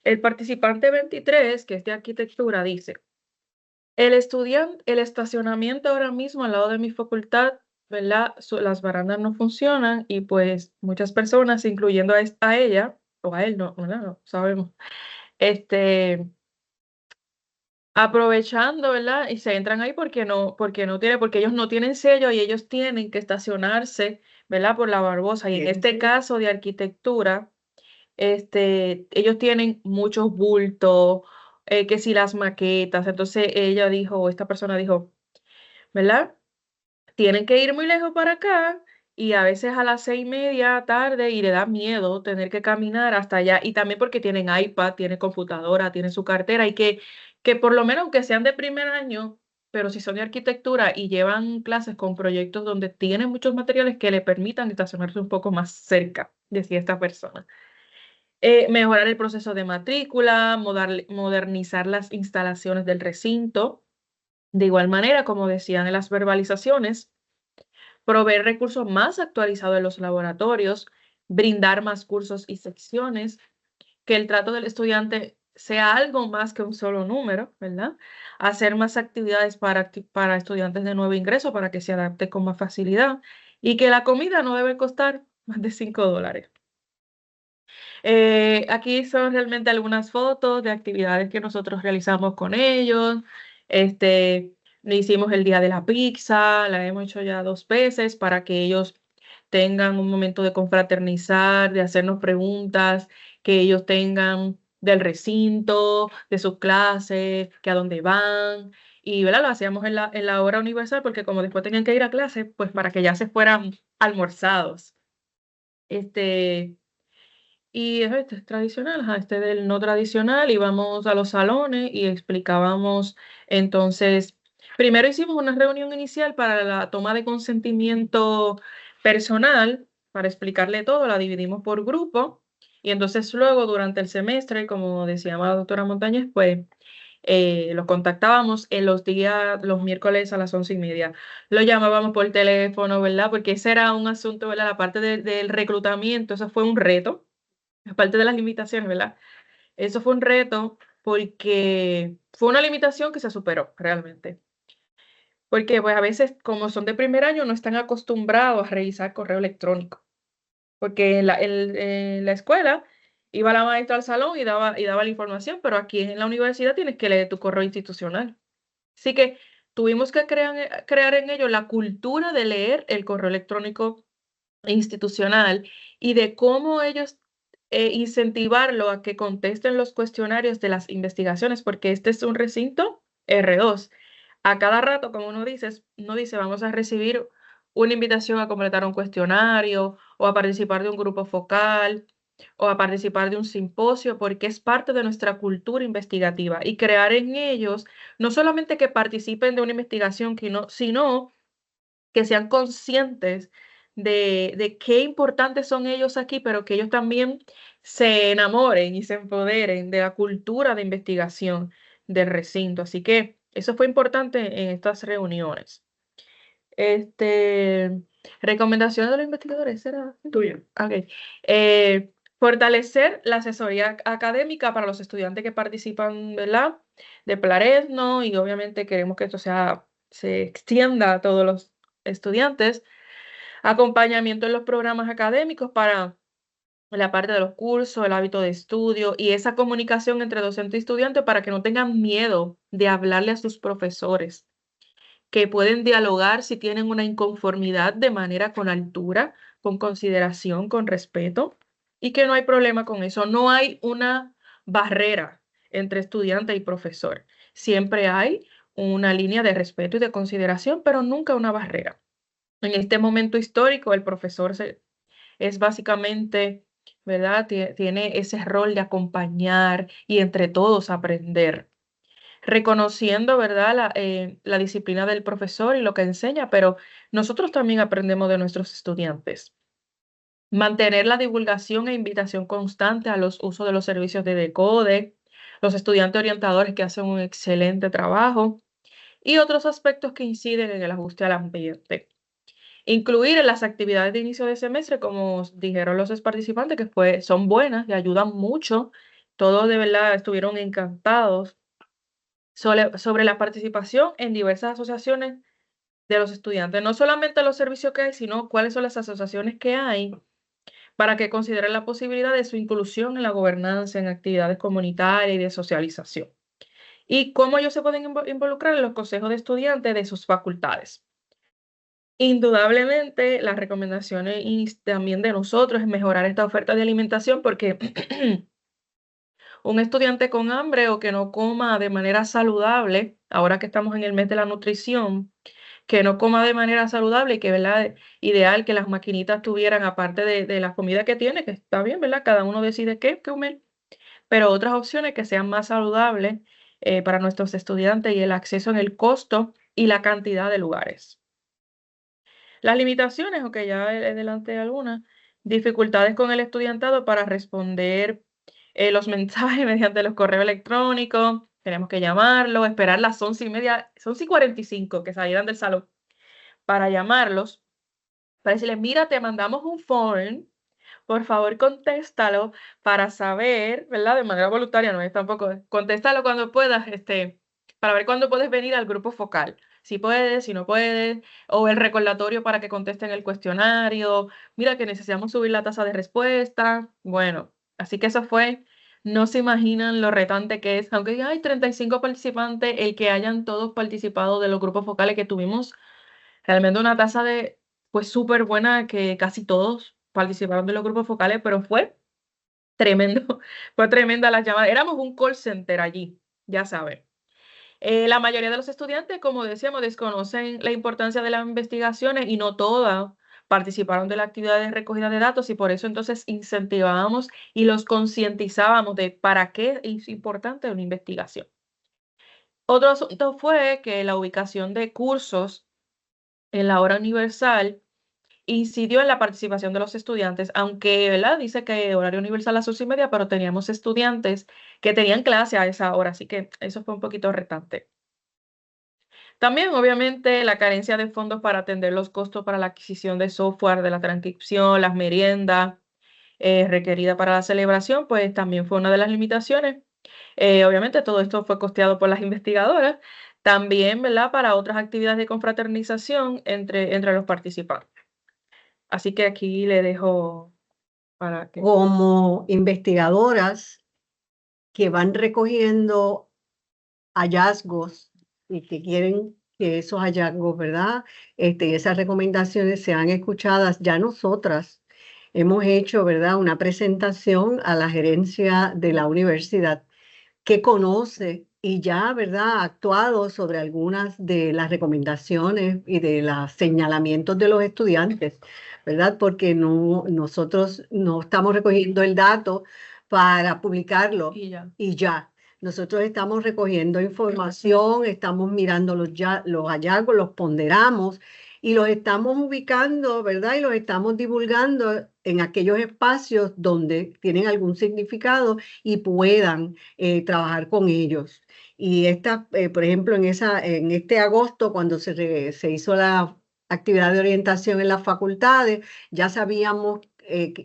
El participante 23, que es de arquitectura, dice, el estacionamiento ahora mismo al lado de mi facultad, ¿verdad? Las barandas no funcionan y pues muchas personas, incluyendo a ella o a él, no, ¿verdad? No sabemos, este, aprovechando, ¿verdad? Y se entran ahí porque ellos no tienen sello y ellos tienen que estacionarse, ¿verdad? Por la Barbosa. Y en este caso de arquitectura, ellos tienen muchos bultos, que si las maquetas. Entonces ella dijo, o esta persona dijo, ¿verdad? Tienen que ir muy lejos para acá y a veces a las 6:30 tarde y le da miedo tener que caminar hasta allá. Y también porque tienen iPad, tienen computadora, tienen su cartera y que por lo menos aunque sean de primer año, pero si son de arquitectura y llevan clases con proyectos donde tienen muchos materiales que le permitan estacionarse un poco más cerca, decía esta persona. Mejorar el proceso de matrícula, modernizar las instalaciones del recinto. De igual manera, como decían en las verbalizaciones, proveer recursos más actualizados en los laboratorios, brindar más cursos y secciones, que el trato del estudiante sea algo más que un solo número, ¿verdad? Hacer más actividades para estudiantes de nuevo ingreso para que se adapte con más facilidad y que la comida no debe costar más de $5. Aquí son realmente algunas fotos de actividades que nosotros realizamos con ellos. Le hicimos el día de la pizza, la hemos hecho ya 2 veces para que ellos tengan un momento de confraternizar, de hacernos preguntas, que ellos tengan del recinto, de sus clases, que a dónde van, y ¿verdad? Lo hacíamos en la hora universal porque como después tenían que ir a clase, pues para que ya se fueran almorzados. Este, y este es tradicional, ajá, este del no tradicional, íbamos a los salones y explicábamos. Entonces, primero hicimos una reunión inicial para la toma de consentimiento personal, para explicarle todo, la dividimos por grupo, y entonces luego durante el semestre, como decía la doctora Montañez, pues los contactábamos en los días, los miércoles a las 11:30. Lo llamábamos por teléfono, ¿verdad? Porque ese era un asunto, ¿verdad? La parte del reclutamiento, eso fue un reto, aparte de las limitaciones, ¿verdad? Eso fue un reto porque fue una limitación que se superó realmente. Porque pues a veces, como son de primer año, no están acostumbrados a revisar correo electrónico. Porque en la escuela iba la maestra al salón y daba la información, pero aquí en la universidad tienes que leer tu correo institucional. Así que tuvimos que crear en ellos la cultura de leer el correo electrónico institucional y de cómo ellos incentivarlo a que contesten los cuestionarios de las investigaciones, porque este es un recinto R2. A cada rato, como uno dice, vamos a recibir una invitación a completar un cuestionario o a participar de un grupo focal o a participar de un simposio, porque es parte de nuestra cultura investigativa y crear en ellos no solamente que participen de una investigación, sino que sean conscientes de qué importantes son ellos aquí, pero que ellos también se enamoren y se empoderen de la cultura de investigación del recinto. Así que eso fue importante en estas reuniones. Este, recomendaciones de los investigadores, ¿será tuyo? Ok. Fortalecer la asesoría académica para los estudiantes que participan, ¿verdad? De Plaresno, y obviamente queremos que esto se extienda a todos los estudiantes. Acompañamiento en los programas académicos para la parte de los cursos, el hábito de estudio y esa comunicación entre docente y estudiante para que no tengan miedo de hablarle a sus profesores, que pueden dialogar si tienen una inconformidad de manera con altura, con consideración, con respeto, y que no hay problema con eso. No hay una barrera entre estudiante y profesor. Siempre hay una línea de respeto y de consideración, pero nunca una barrera. En este momento histórico, el profesor es básicamente, ¿verdad? Tiene ese rol de acompañar y entre todos aprender, reconociendo, ¿verdad? La disciplina del profesor y lo que enseña, pero nosotros también aprendemos de nuestros estudiantes. Mantener la divulgación e invitación constante a los usos de los servicios de Decode, los estudiantes orientadores que hacen un excelente trabajo y otros aspectos que inciden en el ajuste al ambiente. Incluir en las actividades de inicio de semestre, como dijeron los participantes, que son buenas y ayudan mucho. Todos de verdad estuvieron encantados sobre la participación en diversas asociaciones de los estudiantes. No solamente los servicios que hay, sino cuáles son las asociaciones que hay para que consideren la posibilidad de su inclusión en la gobernanza, en actividades comunitarias y de socialización. Y cómo ellos se pueden involucrar en los consejos de estudiantes de sus facultades. Indudablemente, las recomendaciones y también de nosotros es mejorar esta oferta de alimentación porque un estudiante con hambre o que no coma de manera saludable, ahora que estamos en el mes de la nutrición, que no coma de manera saludable y que, ¿verdad? Ideal que las maquinitas tuvieran, aparte de la comida que tiene, que está bien, ¿verdad? Cada uno decide qué comer, pero otras opciones que sean más saludables para nuestros estudiantes y el acceso en el costo y la cantidad de lugares. Las limitaciones, ok, ya adelanté algunas, dificultades con el estudiantado para responder los mensajes mediante los correos electrónicos, tenemos que llamarlo, esperar las 11:30, 11:45 que salieran del salón para llamarlos, para decirles, mira, te mandamos un form, por favor contéstalo para saber, ¿verdad? De manera voluntaria, no es tampoco, contéstalo cuando puedas, para ver cuándo puedes venir al grupo focal. Si puedes, si no puedes, o el recordatorio para que contesten el cuestionario. Mira que necesitamos subir la tasa de respuesta. Bueno, así que eso fue, no se imaginan lo retante que es, aunque hay 35 participantes, el que hayan todos participado de los grupos focales que tuvimos, realmente una tasa pues súper buena, que casi todos participaron de los grupos focales, pero fue Tremendo, fue tremenda las llamadas. Éramos un call center allí, ya saben. La mayoría de los estudiantes, como decíamos, desconocen la importancia de las investigaciones y no todas participaron de la actividad de recogida de datos y por eso entonces incentivábamos y los concientizábamos de para qué es importante una investigación. Otro asunto fue que la ubicación de cursos en la hora universal incidió en la participación de los estudiantes, aunque, ¿verdad? Dice que horario universal a las 8:30, pero teníamos estudiantes que tenían clase a esa hora, así que eso fue un poquito retante. También, obviamente, la carencia de fondos para atender los costos para la adquisición de software, de la transcripción, las meriendas requeridas para la celebración, pues también fue una de las limitaciones. Obviamente, todo esto fue costeado por las investigadoras. También, ¿verdad? Para otras actividades de confraternización entre los participantes. Así que aquí le dejo para que... Como investigadoras que van recogiendo hallazgos y que quieren que esos hallazgos, ¿verdad? Y esas recomendaciones sean escuchadas, ya nosotras hemos hecho, ¿verdad? Una presentación a la gerencia de la universidad que conoce y ya, ¿verdad?, ha actuado sobre algunas de las recomendaciones y de los señalamientos de los estudiantes, ¿verdad? Porque nosotros no estamos recogiendo el dato para publicarlo Y ya. y ya. Nosotros estamos recogiendo información, estamos mirando los hallazgos, los ponderamos y los estamos ubicando, ¿verdad? Y los estamos divulgando en aquellos espacios donde tienen algún significado y puedan trabajar con ellos. Y por ejemplo, en este agosto, cuando se hizo la actividad de orientación en las facultades, ya sabíamos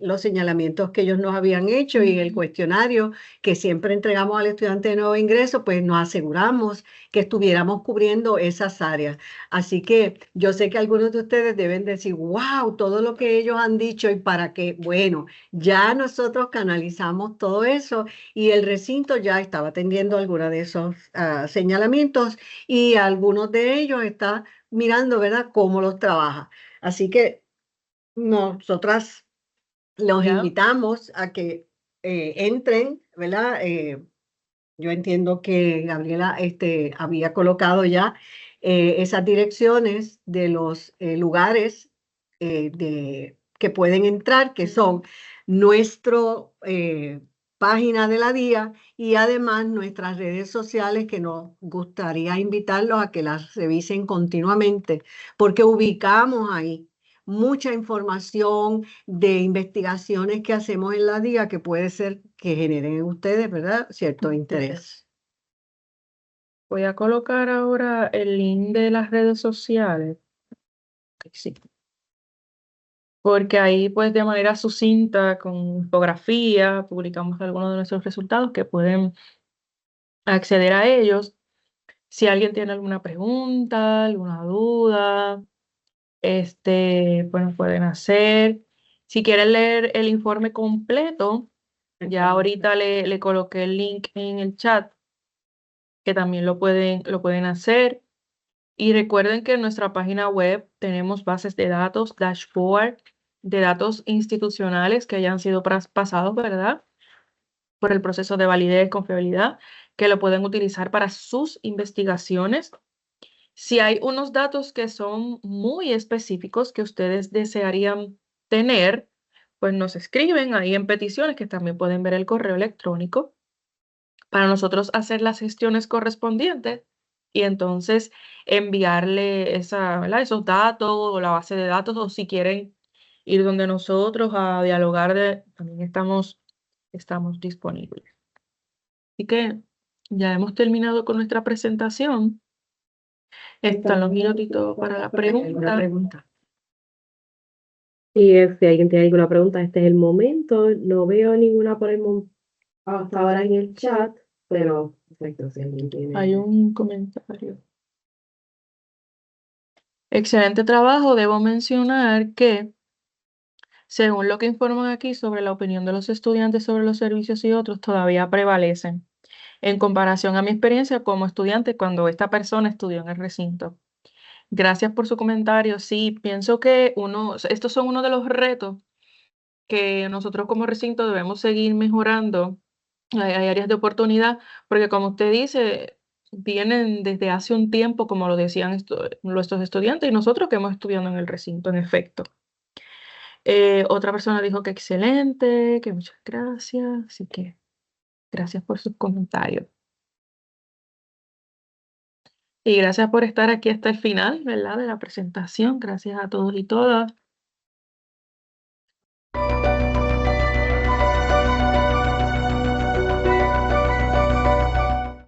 los señalamientos que ellos nos habían hecho y el cuestionario que siempre entregamos al estudiante de nuevo ingreso, pues nos aseguramos que estuviéramos cubriendo esas áreas. Así que yo sé que algunos de ustedes deben decir, wow, todo lo que ellos han dicho y para qué. Bueno, ya nosotros canalizamos todo eso y el recinto ya estaba atendiendo algunos de esos señalamientos y algunos de ellos está mirando, ¿verdad?, cómo los trabaja. Así que nosotras los Ya. invitamos a que entren, ¿verdad? Yo entiendo que Gabriela había colocado ya esas direcciones de los lugares que pueden entrar, que son nuestro página de la DIA y además nuestras redes sociales que nos gustaría invitarlos a que las revisen continuamente, porque ubicamos ahí mucha información de investigaciones que hacemos en la DIA que puede ser que generen en ustedes, ¿verdad?, cierto interés. Voy a colocar ahora el link de las redes sociales. Sí. Porque ahí, pues, de manera sucinta, con infografía, publicamos algunos de nuestros resultados que pueden acceder a ellos. Si alguien tiene alguna pregunta, alguna duda, pues nos pueden hacer. Si quieren leer el informe completo, ya ahorita le coloqué el link en el chat, que también lo pueden hacer. Y recuerden que en nuestra página web tenemos bases de datos, dashboard, de datos institucionales que hayan sido pasados, ¿verdad?, por el proceso de validez, confiabilidad, que lo pueden utilizar para sus investigaciones. Si hay unos datos que son muy específicos que ustedes desearían tener, pues nos escriben ahí en peticiones, que también pueden ver el correo electrónico, para nosotros hacer las gestiones correspondientes y entonces enviarle ¿verdad?, esos datos o la base de datos, o si quieren ir donde nosotros a dialogar, también estamos disponibles. Así que ya hemos terminado con nuestra presentación. Están los minutitos para la ¿Alguna pregunta. pregunta? Y si alguien tiene alguna pregunta, este es el momento. No veo ninguna por el hasta ahora en el chat, pero perfecto, si alguien tiene. Hay un comentario. Excelente trabajo. Debo mencionar que, según lo que informan aquí sobre la opinión de los estudiantes sobre los servicios y otros, todavía prevalecen en comparación a mi experiencia como estudiante cuando esta persona estudió en el recinto. Gracias por su comentario. Sí, pienso que estos son uno de los retos que nosotros como recinto debemos seguir mejorando. Hay áreas de oportunidad, porque como usted dice, vienen desde hace un tiempo, como lo decían nuestros estudiantes y nosotros que hemos estudiado en el recinto, en efecto. Otra persona dijo que excelente, que muchas gracias, así que gracias por sus comentarios. Y gracias por estar aquí hasta el final, ¿verdad? De la presentación. Gracias a todos y todas.